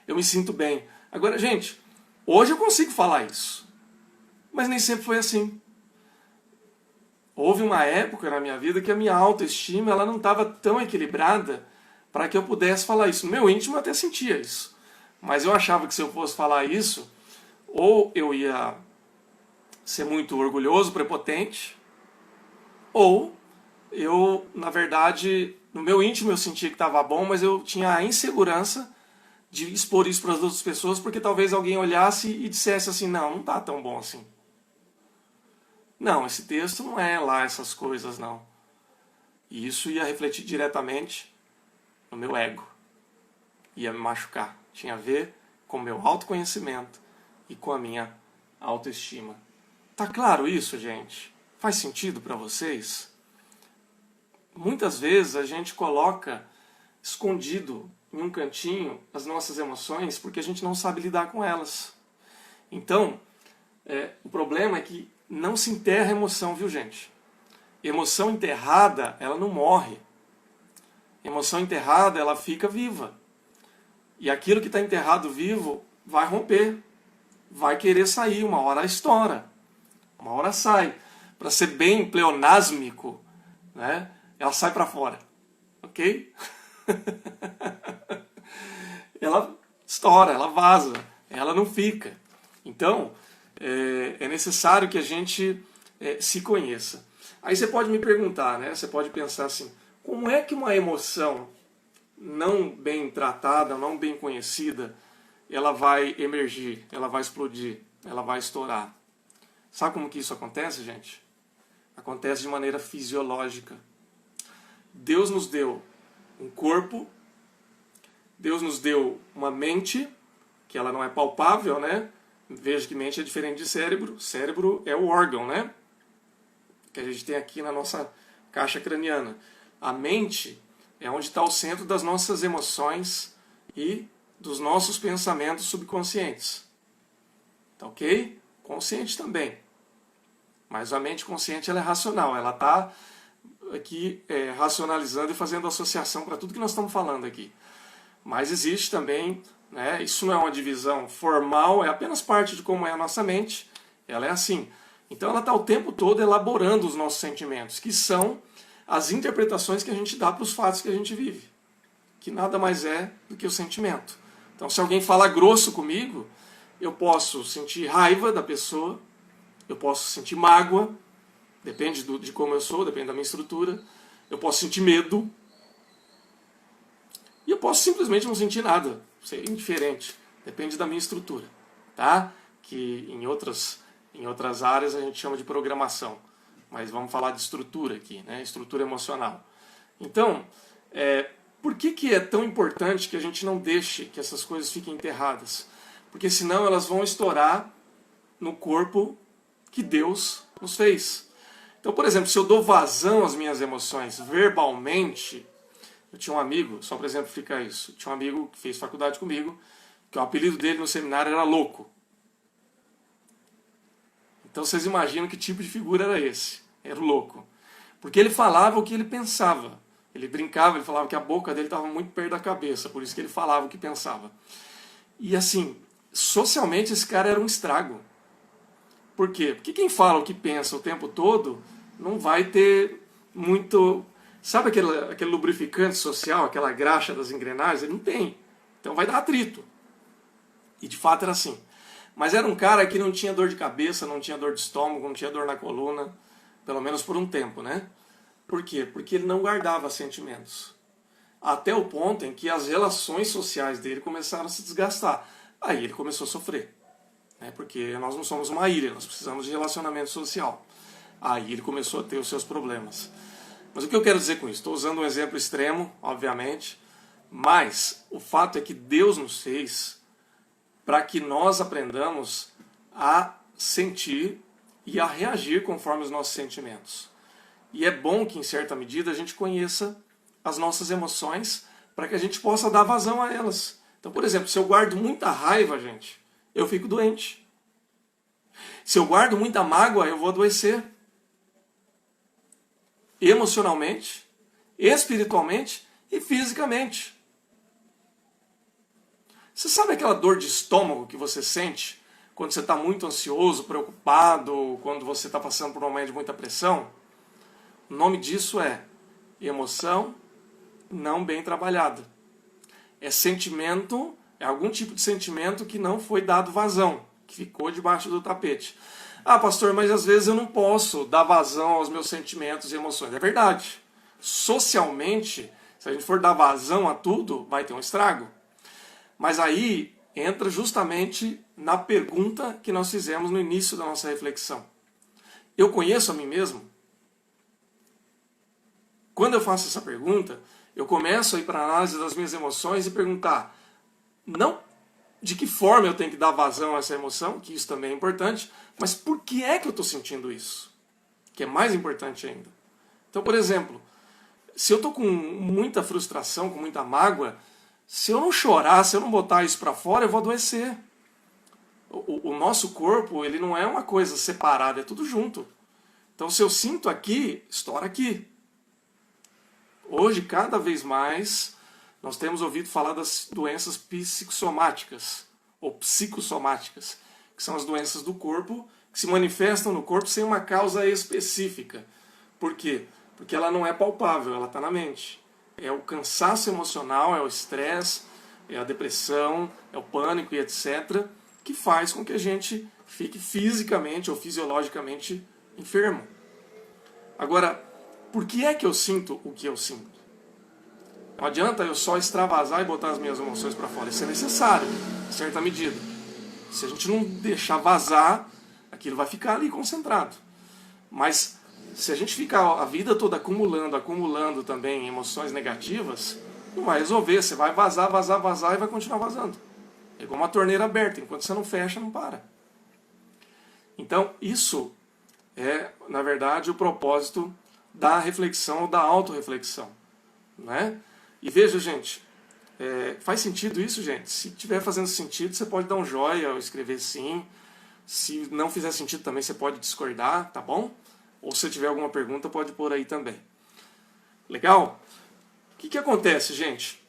eu me sinto bem. Agora, gente, hoje eu consigo falar isso, mas nem sempre foi assim. Houve uma época na minha vida que a minha autoestima ela não estava tão equilibrada para que eu pudesse falar isso. No meu íntimo eu até sentia isso, mas eu achava que se eu fosse falar isso, ou eu ia ser muito orgulhoso, prepotente, ou eu, na verdade, no meu íntimo eu sentia que estava bom, mas eu tinha a insegurança de expor isso para as outras pessoas, porque talvez alguém olhasse e dissesse assim, não está tão bom assim. Não, esse texto não é lá essas coisas, não. E isso ia refletir diretamente no meu ego. Ia me machucar. Tinha a ver com o meu autoconhecimento e com a minha autoestima. Tá claro isso, gente? Faz sentido para vocês? Muitas vezes a gente coloca escondido em um cantinho as nossas emoções porque a gente não sabe lidar com elas. Então, o problema é que não se enterra a emoção, viu, gente? Emoção enterrada, ela não morre. Emoção enterrada, ela fica viva. E aquilo que está enterrado vivo vai romper. Vai querer sair, uma hora estoura. Uma hora sai. Para ser bem pleonásmico, né? Ela sai para fora. Ok? Ela estoura, ela vaza. Ela não fica. Então, é necessário que a gente se conheça. Aí você pode me perguntar, né? Você pode pensar assim, como é que uma emoção não bem tratada, não bem conhecida, ela vai emergir, ela vai explodir, ela vai estourar? Sabe como que isso acontece, gente? Acontece de maneira fisiológica. Deus nos deu um corpo, Deus nos deu uma mente, que ela não é palpável, né? Veja que mente é diferente de cérebro. Cérebro é o órgão, né? Que a gente tem aqui na nossa caixa craniana. A mente é onde está o centro das nossas emoções e dos nossos pensamentos subconscientes. Tá ok? Consciente também. Mas a mente consciente ela é racional. Ela está aqui racionalizando e fazendo associação para tudo que nós estamos falando aqui. Mas existe também, né, isso não é uma divisão formal, é apenas parte de como é a nossa mente. Ela é assim. Então ela está o tempo todo elaborando os nossos sentimentos, que são as interpretações que a gente dá para os fatos que a gente vive. Que nada mais é do que o sentimento. Então se alguém fala grosso comigo, eu posso sentir raiva da pessoa, eu posso sentir mágoa, depende de como eu sou, depende da minha estrutura, eu posso sentir medo, e eu posso simplesmente não sentir nada, ser indiferente, depende da minha estrutura, tá? Que em outras áreas a gente chama de programação, mas vamos falar de estrutura aqui, né? Estrutura emocional. Então, por que é tão importante que a gente não deixe que essas coisas fiquem enterradas? Porque senão elas vão estourar no corpo que Deus nos fez. Então, por exemplo, se eu dou vazão às minhas emoções verbalmente, eu tinha um amigo, só para exemplificar isso, tinha um amigo que fez faculdade comigo, que o apelido dele no seminário era Louco. Então vocês imaginam que tipo de figura era esse? Era o louco. Porque ele falava o que ele pensava. Ele brincava, ele falava que a boca dele estava muito perto da cabeça, por isso que ele falava o que pensava. E assim, socialmente esse cara era um estrago. Por quê? Porque quem fala o que pensa o tempo todo não vai ter muito... Sabe aquele lubrificante social, aquela graxa das engrenagens? Ele não tem. Então vai dar atrito. E de fato era assim. Mas era um cara que não tinha dor de cabeça, não tinha dor de estômago, não tinha dor na coluna, pelo menos por um tempo, né? Por quê? Porque ele não guardava sentimentos. Até o ponto em que as relações sociais dele começaram a se desgastar. Aí ele começou a sofrer. Né? Porque nós não somos uma ilha, nós precisamos de relacionamento social. Aí ele começou a ter os seus problemas. Mas o que eu quero dizer com isso? Estou usando um exemplo extremo, obviamente, mas o fato é que Deus nos fez para que nós aprendamos a sentir e a reagir conforme os nossos sentimentos. E é bom que, em certa medida, a gente conheça as nossas emoções para que a gente possa dar vazão a elas. Então, por exemplo, se eu guardo muita raiva, gente, eu fico doente. Se eu guardo muita mágoa, eu vou adoecer. Emocionalmente, espiritualmente e fisicamente. Você sabe aquela dor de estômago que você sente quando você está muito ansioso, preocupado, quando você está passando por um momento de muita pressão? O nome disso é emoção não bem trabalhada. É sentimento, é algum tipo de sentimento que não foi dado vazão, que ficou debaixo do tapete. Ah, pastor, mas às vezes eu não posso dar vazão aos meus sentimentos e emoções. É verdade. Socialmente, se a gente for dar vazão a tudo, vai ter um estrago. Mas aí entra justamente na pergunta que nós fizemos no início da nossa reflexão. Eu conheço a mim mesmo? Quando eu faço essa pergunta, eu começo a ir para a análise das minhas emoções e perguntar, não de que forma eu tenho que dar vazão a essa emoção, que isso também é importante, mas por que é que eu estou sentindo isso? Que é mais importante ainda. Então, por exemplo, se eu estou com muita frustração, com muita mágoa, se eu não chorar, se eu não botar isso para fora, eu vou adoecer. O nosso corpo, ele não é uma coisa separada, é tudo junto. Então, se eu sinto aqui, estoura aqui. Hoje, cada vez mais, nós temos ouvido falar das doenças psicossomáticas, ou psicossomáticas, que são as doenças do corpo, que se manifestam no corpo sem uma causa específica. Por quê? Porque ela não é palpável, ela está na mente. É o cansaço emocional, é o estresse, é a depressão, é o pânico e etc., que faz com que a gente fique fisicamente ou fisiologicamente enfermo. Agora, por que é que eu sinto o que eu sinto? Não adianta eu só extravasar e botar as minhas emoções para fora. Isso é necessário, em certa medida. Se a gente não deixar vazar, aquilo vai ficar ali concentrado. Mas se a gente ficar a vida toda acumulando também emoções negativas, não vai resolver. Você vai vazar e vai continuar vazando. É igual uma torneira aberta. Enquanto você não fecha, não para. Então, isso é, na verdade, o propósito da reflexão ou da autorreflexão, né? E veja, gente, faz sentido isso, gente? Se estiver fazendo sentido, você pode dar um joia ou escrever sim. Se não fizer sentido também, você pode discordar, tá bom? Ou se tiver alguma pergunta, pode pôr aí também. Legal? O que acontece, gente?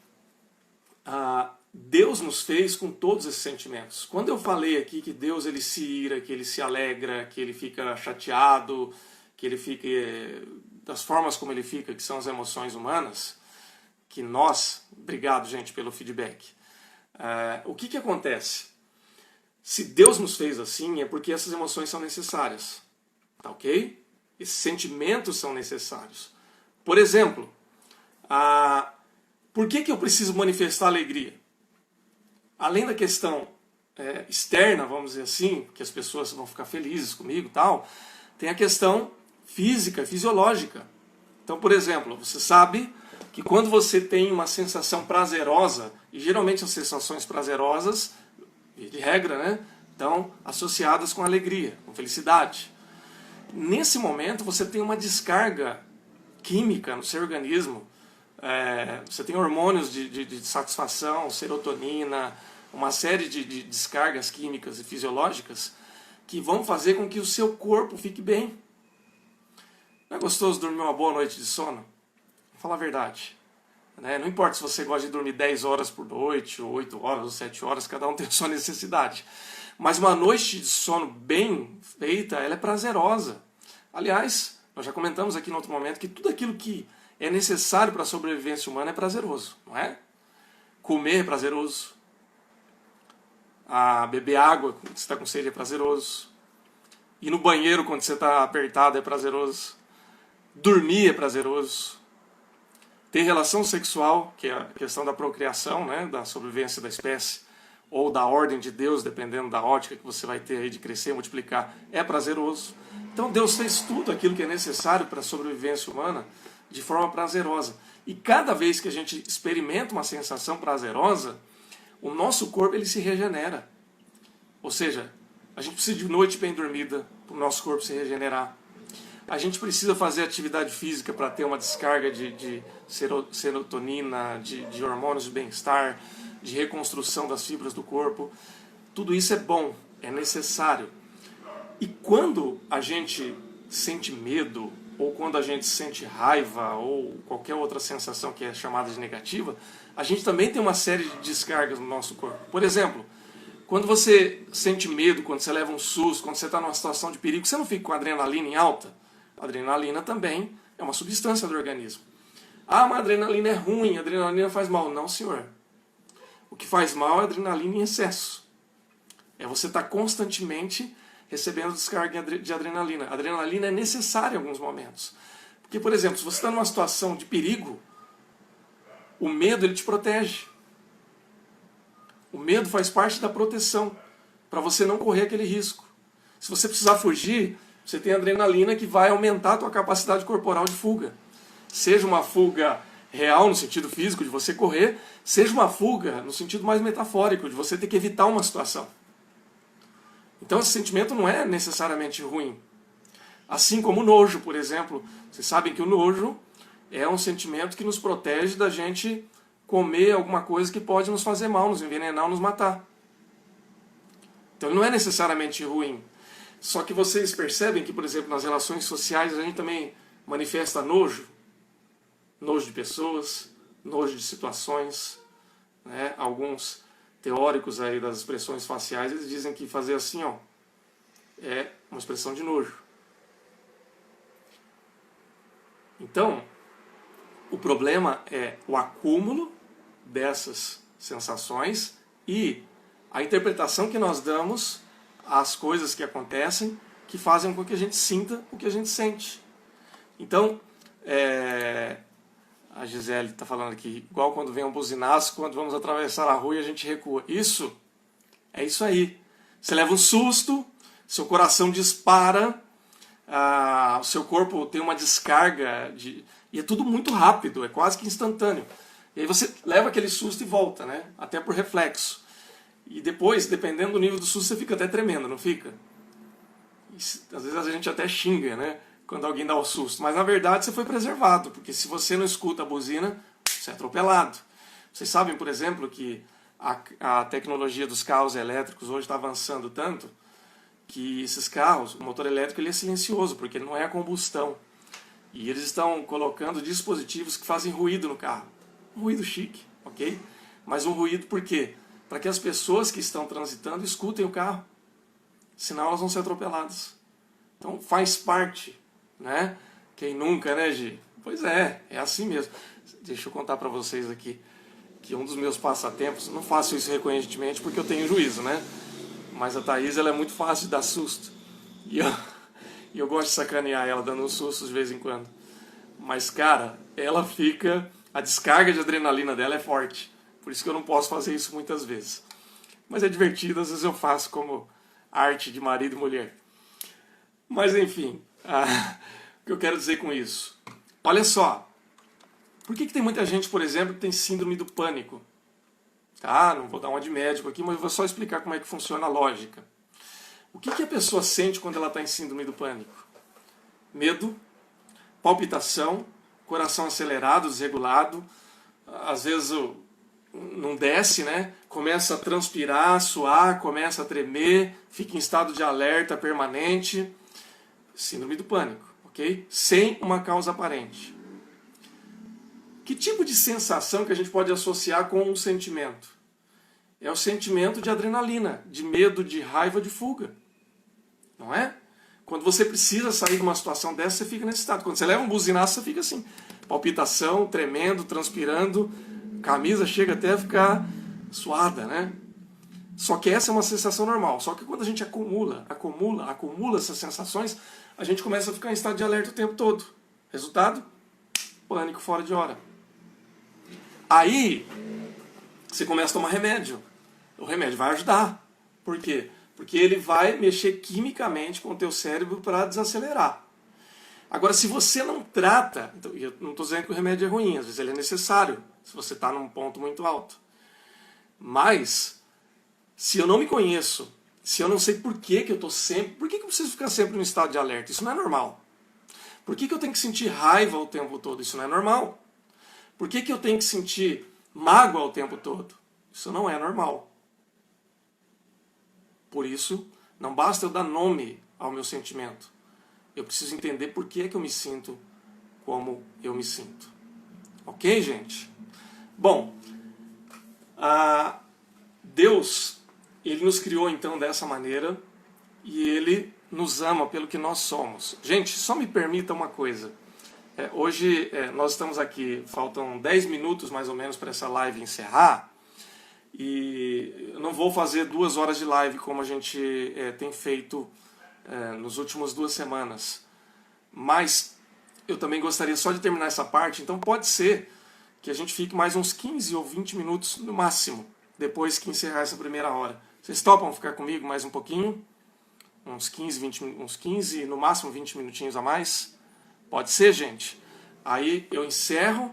Deus nos fez com todos esses sentimentos. Quando eu falei aqui que Deus ele se ira, que ele se alegra, que ele fica chateado, que ele fica das formas como ele fica, que são as emoções humanas, que nós, obrigado gente pelo feedback, o que acontece? Se Deus nos fez assim, é porque essas emoções são necessárias, tá ok? Esses sentimentos são necessários. Por exemplo, por que eu preciso manifestar alegria? Além da questão externa, vamos dizer assim, que as pessoas vão ficar felizes comigo e tal, tem a questão física, fisiológica. Então, por exemplo, você sabe que quando você tem uma sensação prazerosa, e geralmente as sensações prazerosas, de regra, né, estão associadas com alegria, com felicidade. Nesse momento você tem uma descarga química no seu organismo, você tem hormônios de satisfação, serotonina, uma série de descargas químicas e fisiológicas que vão fazer com que o seu corpo fique bem. Não é gostoso dormir uma boa noite de sono? Vou falar a verdade. Não importa se você gosta de dormir 10 horas por noite, ou 8 horas, ou 7 horas, cada um tem a sua necessidade. Mas uma noite de sono bem feita, ela é prazerosa. Aliás, nós já comentamos aqui em outro momento que tudo aquilo que é necessário para a sobrevivência humana é prazeroso, não é? Comer é prazeroso. Beber água quando você está com sede é prazeroso. Ir no banheiro quando você está apertado é prazeroso. Dormir é prazeroso. Ter relação sexual, que é a questão da procriação, né, da sobrevivência da espécie, ou da ordem de Deus, dependendo da ótica que você vai ter aí de crescer e multiplicar, é prazeroso. Então Deus fez tudo aquilo que é necessário para a sobrevivência humana de forma prazerosa. E cada vez que a gente experimenta uma sensação prazerosa, o nosso corpo ele se regenera. Ou seja, a gente precisa de noite bem dormida para o nosso corpo se regenerar. A gente precisa fazer atividade física para ter uma descarga de serotonina, de hormônios de bem-estar, de reconstrução das fibras do corpo. Tudo isso é bom, é necessário. E quando a gente sente medo, ou quando a gente sente raiva, ou qualquer outra sensação que é chamada de negativa, a gente também tem uma série de descargas no nosso corpo. Por exemplo, quando você sente medo, quando você leva um susto, quando você está numa situação de perigo, você não fica com a adrenalina em alta? A adrenalina também é uma substância do organismo. Ah, mas a adrenalina é ruim, a adrenalina faz mal. Não, senhor. O que faz mal é a adrenalina em excesso. É você estar constantemente recebendo descarga de adrenalina. A adrenalina é necessária em alguns momentos. Porque, por exemplo, se você está numa situação de perigo, o medo ele te protege. O medo faz parte da proteção, para você não correr aquele risco. Se você precisar fugir, você tem adrenalina que vai aumentar a tua capacidade corporal de fuga. Seja uma fuga real, no sentido físico, de você correr, seja uma fuga no sentido mais metafórico, de você ter que evitar uma situação. Então esse sentimento não é necessariamente ruim. Assim como o nojo, por exemplo. Vocês sabem que o nojo é um sentimento que nos protege da gente comer alguma coisa que pode nos fazer mal, nos envenenar ou nos matar. Então ele não é necessariamente ruim. Só que vocês percebem que, por exemplo, nas relações sociais a gente também manifesta nojo. Nojo de pessoas, nojo de situações. Né? Alguns teóricos aí das expressões faciais, eles dizem que fazer assim, ó, é uma expressão de nojo. Então, o problema é o acúmulo dessas sensações e a interpretação que nós damos às coisas que acontecem, que fazem com que a gente sinta o que a gente sente. Então, a Gisele está falando aqui, igual quando vem um buzinaço, quando vamos atravessar a rua e a gente recua. Isso aí. Você leva um susto, seu coração dispara, o seu corpo tem uma descarga, e é tudo muito rápido, é quase que instantâneo. E aí você leva aquele susto e volta, né? Até por reflexo. E depois, dependendo do nível do susto, você fica até tremendo, não fica? E, às vezes a gente até xinga, né? Quando alguém dá o susto. Mas na verdade você foi preservado, porque se você não escuta a buzina, você é atropelado. Vocês sabem, por exemplo, que a tecnologia dos carros elétricos hoje está avançando tanto que esses carros, o motor elétrico ele é silencioso, porque ele não é a combustão. E eles estão colocando dispositivos que fazem ruído no carro. Um ruído chique, ok? Mas um ruído por quê? Para que as pessoas que estão transitando escutem o carro. Senão elas vão ser atropeladas. Então faz parte, né? Quem nunca, né, Gi? Pois é assim mesmo. Deixa eu contar para vocês aqui que um dos meus passatempos, não faço isso recorrentemente porque eu tenho juízo, né? Mas a Thaís, ela é muito fácil de dar susto. E eu gosto de sacanear ela, dando uns sustos de vez em quando. Mas, cara, ela fica... A descarga de adrenalina dela é forte. Por isso que eu não posso fazer isso muitas vezes. Mas é divertido, às vezes eu faço como arte de marido e mulher. Mas, enfim, o que eu quero dizer com isso? Olha só, por que tem muita gente, por exemplo, que tem síndrome do pânico? Tá, não vou dar uma de médico aqui, mas vou só explicar como é que funciona a lógica. O que a pessoa sente quando ela está em síndrome do pânico? Medo, palpitação, coração acelerado, desregulado, às vezes não desce, né? Começa a transpirar, suar, começa a tremer, fica em estado de alerta permanente. Síndrome do pânico, ok? Sem uma causa aparente. Que tipo de sensação que a gente pode associar com um sentimento? É o sentimento de adrenalina, de medo, de raiva, de fuga. Não é? Quando você precisa sair de uma situação dessa, você fica nesse estado. Quando você leva um buzinaço, você fica assim. Palpitação, tremendo, transpirando, camisa chega até a ficar suada, né? Só que essa é uma sensação normal. Só que quando a gente acumula essas sensações, a gente começa a ficar em estado de alerta o tempo todo. Resultado? Pânico fora de hora. Aí, você começa a tomar remédio. O remédio vai ajudar. Por quê? Porque ele vai mexer quimicamente com o teu cérebro para desacelerar. Agora, se você não trata, então, eu não estou dizendo que o remédio é ruim, às vezes ele é necessário, se você está num ponto muito alto. Mas, se eu não me conheço, se eu não sei por que eu estou sempre... Por que eu preciso ficar sempre no estado de alerta? Isso não é normal. Por que eu tenho que sentir raiva o tempo todo? Isso não é normal. Por que eu tenho que sentir mágoa o tempo todo? Isso não é normal. Por isso, não basta eu dar nome ao meu sentimento. Eu preciso entender por que eu me sinto como eu me sinto. Ok, gente? Bom, Deus, Ele nos criou então dessa maneira e Ele nos ama pelo que nós somos. Gente, só me permita uma coisa. Hoje nós estamos aqui, faltam 10 minutos mais ou menos para essa live encerrar. E eu não vou fazer 2 horas de live como a gente tem feito nos últimos 2 semanas. Mas eu também gostaria só de terminar essa parte, então pode ser que a gente fique mais uns 15 ou 20 minutos no máximo, depois que encerrar essa primeira hora. Vocês topam ficar comigo mais um pouquinho? Uns 15, no máximo 20 minutinhos a mais? Pode ser, gente? Aí eu encerro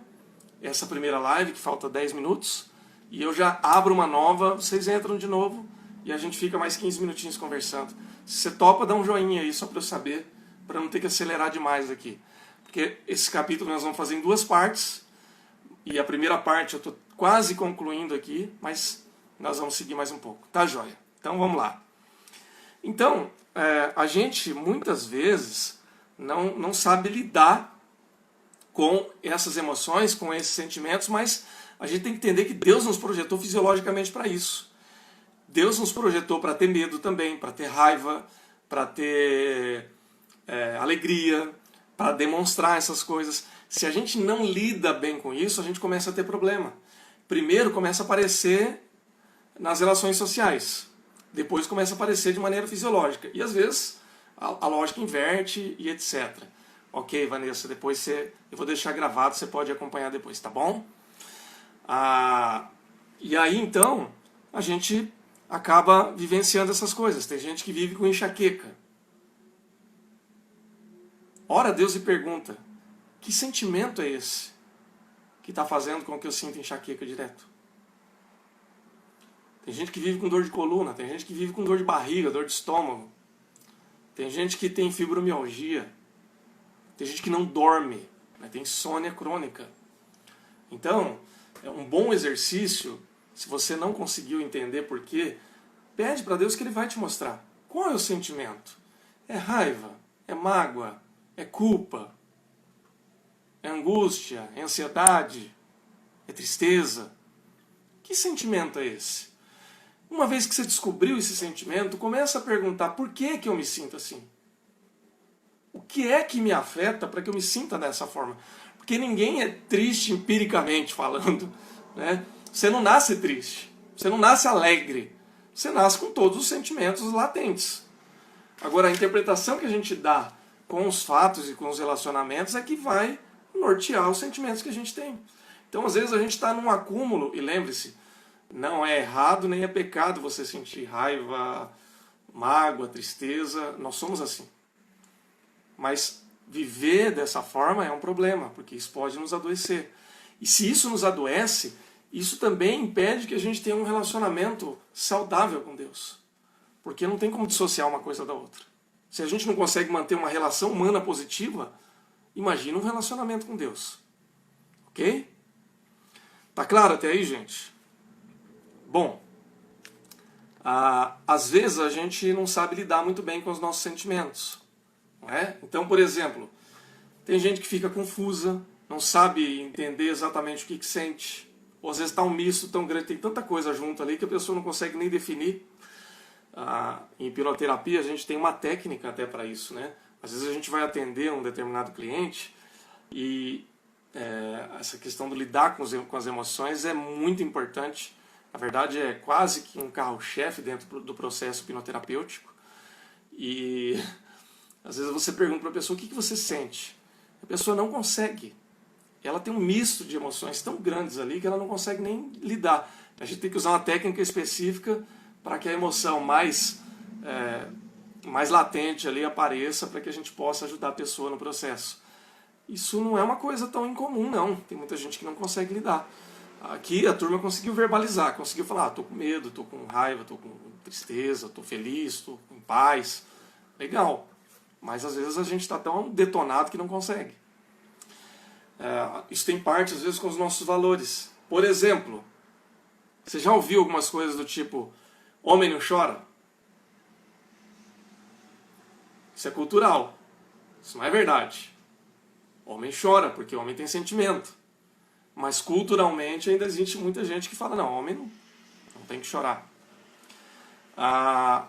essa primeira live, que falta 10 minutos, e eu já abro uma nova, vocês entram de novo, e a gente fica mais 15 minutinhos conversando. Se você topa, dá um joinha aí, só para eu saber, para não ter que acelerar demais aqui. Porque esse capítulo nós vamos fazer em 2 partes, e a primeira parte eu estou quase concluindo aqui, mas nós vamos seguir mais um pouco. Tá, joia? Então vamos lá. Então, a gente muitas vezes não sabe lidar com essas emoções, com esses sentimentos, mas a gente tem que entender que Deus nos projetou fisiologicamente para isso. Deus nos projetou para ter medo também, para ter raiva, para ter alegria, para demonstrar essas coisas. Se a gente não lida bem com isso, a gente começa a ter problema. Primeiro começa a aparecer nas relações sociais. Depois começa a aparecer de maneira fisiológica. E às vezes a lógica inverte e etc. Ok, Vanessa, depois eu vou deixar gravado, você pode acompanhar depois, tá bom? E aí então a gente acaba vivenciando essas coisas. Tem gente que vive com enxaqueca. Ora a Deus e pergunta, que sentimento é esse que está fazendo com que eu sinta enxaqueca direto? Tem gente que vive com dor de coluna, tem gente que vive com dor de barriga, dor de estômago. Tem gente que tem fibromialgia. Tem gente que não dorme, né? Tem insônia crônica. Então, é um bom exercício, se você não conseguiu entender por quê, pede para Deus que Ele vai te mostrar. Qual é o sentimento? É raiva? É mágoa? É culpa? É angústia? É ansiedade? É tristeza? Que sentimento é esse? Uma vez que você descobriu esse sentimento, começa a perguntar por que eu me sinto assim? O que é que me afeta para que eu me sinta dessa forma? Porque ninguém é triste empiricamente falando, né? Você não nasce triste, você não nasce alegre, você nasce com todos os sentimentos latentes. Agora, a interpretação que a gente dá com os fatos e com os relacionamentos é que vai nortear os sentimentos que a gente tem. Então, às vezes, a gente está num acúmulo, e lembre-se, não é errado nem é pecado você sentir raiva, mágoa, tristeza, nós somos assim. Mas viver dessa forma é um problema, porque isso pode nos adoecer. E se isso nos adoece, isso também impede que a gente tenha um relacionamento saudável com Deus. Porque não tem como dissociar uma coisa da outra. Se a gente não consegue manter uma relação humana positiva, imagina um relacionamento com Deus. Ok? Tá claro até aí, gente? Bom, às vezes a gente não sabe lidar muito bem com os nossos sentimentos. Não é? Então, por exemplo, tem gente que fica confusa, não sabe entender exatamente o que sente. Ou às vezes está um misto tão grande, tem tanta coisa junto ali que a pessoa não consegue nem definir. Em hipnoterapia a gente tem uma técnica até para isso, né? Às vezes a gente vai atender um determinado cliente e essa questão do lidar com as emoções é muito importante. Na verdade é quase que um carro-chefe dentro do processo hipnoterapêutico. E às vezes você pergunta para a pessoa o que você sente. A pessoa não consegue. Ela tem um misto de emoções tão grandes ali que ela não consegue nem lidar. A gente tem que usar uma técnica específica para que a emoção mais mais latente ali apareça para que a gente possa ajudar a pessoa no processo. Isso não é uma coisa tão incomum, não. Tem muita gente que não consegue lidar. Aqui a turma conseguiu verbalizar, conseguiu falar, tô com medo, tô com raiva, tô com tristeza, tô feliz, tô em paz. Legal. Mas às vezes a gente está tão detonado que não consegue. Isso tem parte, às vezes, com os nossos valores. Por exemplo, você já ouviu algumas coisas do tipo, homem não chora? Isso é cultural. Isso não é verdade. Homem chora, porque homem tem sentimento. Mas culturalmente ainda existe muita gente que fala, não, homem não tem que chorar.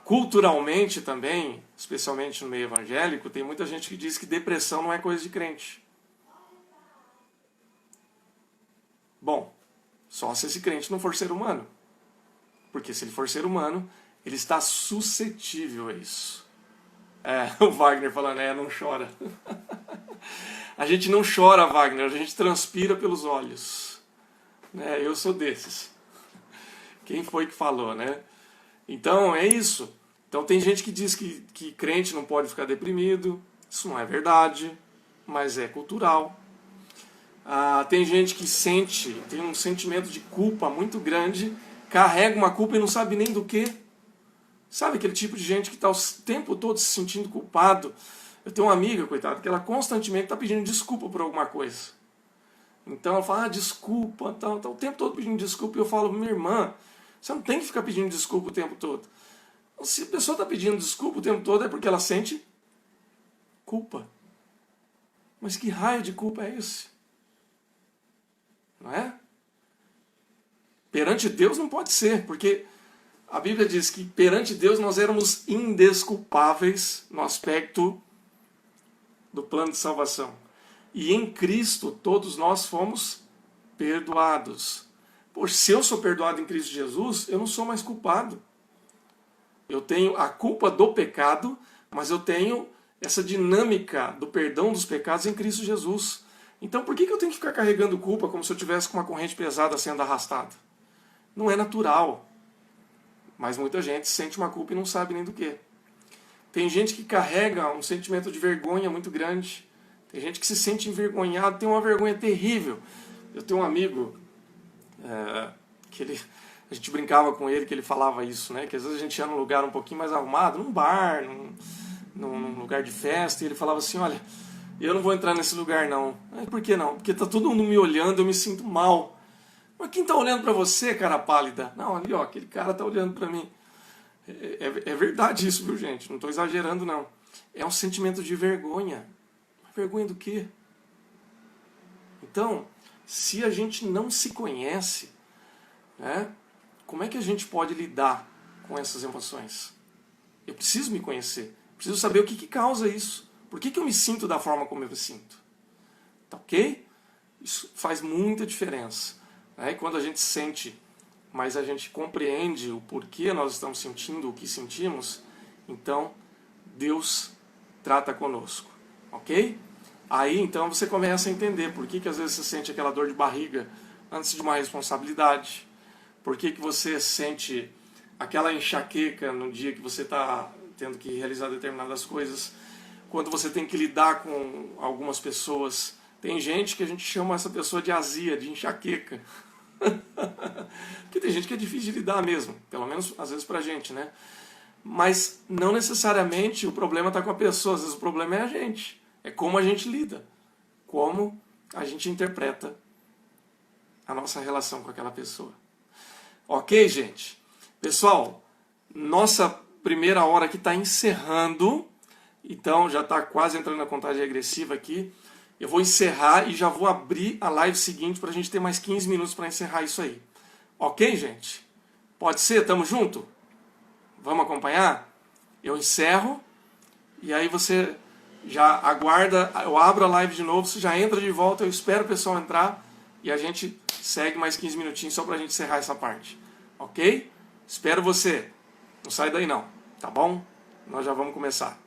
Culturalmente também, especialmente no meio evangélico, tem muita gente que diz que depressão não é coisa de crente. Bom, só se esse crente não for ser humano. Porque se ele for ser humano, ele está suscetível a isso. O Wagner falando, não chora. A gente não chora, Wagner, a gente transpira pelos olhos. Eu sou desses. Quem foi que falou, né? Então, é isso. Então, tem gente que diz que crente não pode ficar deprimido. Isso não é verdade, mas é cultural. Tem gente que tem um sentimento de culpa muito grande, carrega uma culpa e não sabe nem do que. Sabe aquele tipo de gente que está o tempo todo se sentindo culpado? Eu tenho uma amiga, coitada, que ela constantemente está pedindo desculpa por alguma coisa. Então ela fala, desculpa, tá o tempo todo pedindo desculpa. E eu falo, minha irmã, você não tem que ficar pedindo desculpa o tempo todo. Se a pessoa está pedindo desculpa o tempo todo é porque ela sente culpa. Mas que raio de culpa é esse? Não é? Perante Deus não pode ser, porque a Bíblia diz que perante Deus nós éramos indesculpáveis no aspecto do plano de salvação. E em Cristo todos nós fomos perdoados. Se eu sou perdoado em Cristo Jesus, eu não sou mais culpado. Eu tenho a culpa do pecado, mas eu tenho essa dinâmica do perdão dos pecados em Cristo Jesus. Então por que eu tenho que ficar carregando culpa como se eu tivesse com uma corrente pesada sendo arrastada? Não é natural. Mas muita gente sente uma culpa e não sabe nem do que. Tem gente que carrega um sentimento de vergonha muito grande. Tem gente que se sente envergonhado, tem uma vergonha terrível. Eu tenho um amigo que a gente brincava com ele, que ele falava isso, né? Que às vezes a gente ia num lugar um pouquinho mais arrumado, num bar, num lugar de festa, e ele falava assim, olha, eu não vou entrar nesse lugar não. Por que não? Porque tá todo mundo me olhando, eu me sinto mal. Mas quem tá olhando pra você, cara pálida? Não, ali ó, aquele cara tá olhando pra mim. É verdade isso, viu, gente? Não estou exagerando, não. É um sentimento de vergonha. Vergonha do quê? Então, se a gente não se conhece, né, como é que a gente pode lidar com essas emoções? Eu preciso me conhecer. Preciso saber o que causa isso. Por que eu me sinto da forma como eu me sinto? Tá ok? Isso faz muita diferença. E quando a gente sente, mas a gente compreende o porquê nós estamos sentindo o que sentimos, então Deus trata conosco, ok? Aí então você começa a entender por que às vezes você sente aquela dor de barriga antes de uma responsabilidade, por que você sente aquela enxaqueca no dia que você está tendo que realizar determinadas coisas, quando você tem que lidar com algumas pessoas. Tem gente que a gente chama essa pessoa de azia, de enxaqueca. Porque tem gente que é difícil de lidar mesmo, pelo menos às vezes pra gente, né? Mas não necessariamente o problema está com a pessoa, às vezes o problema é a gente. É como a gente lida, como a gente interpreta a nossa relação com aquela pessoa. Ok, gente? Pessoal, nossa primeira hora aqui está encerrando, então já está quase entrando na contagem regressiva aqui. Eu vou encerrar e já vou abrir a live seguinte para a gente ter mais 15 minutos para encerrar isso aí. Ok, gente? Pode ser? Tamo junto? Vamos acompanhar? Eu encerro e aí você já aguarda, eu abro a live de novo, você já entra de volta, eu espero o pessoal entrar e a gente segue mais 15 minutinhos só para a gente encerrar essa parte. Ok? Espero você. Não sai daí não, tá bom? Nós já vamos começar.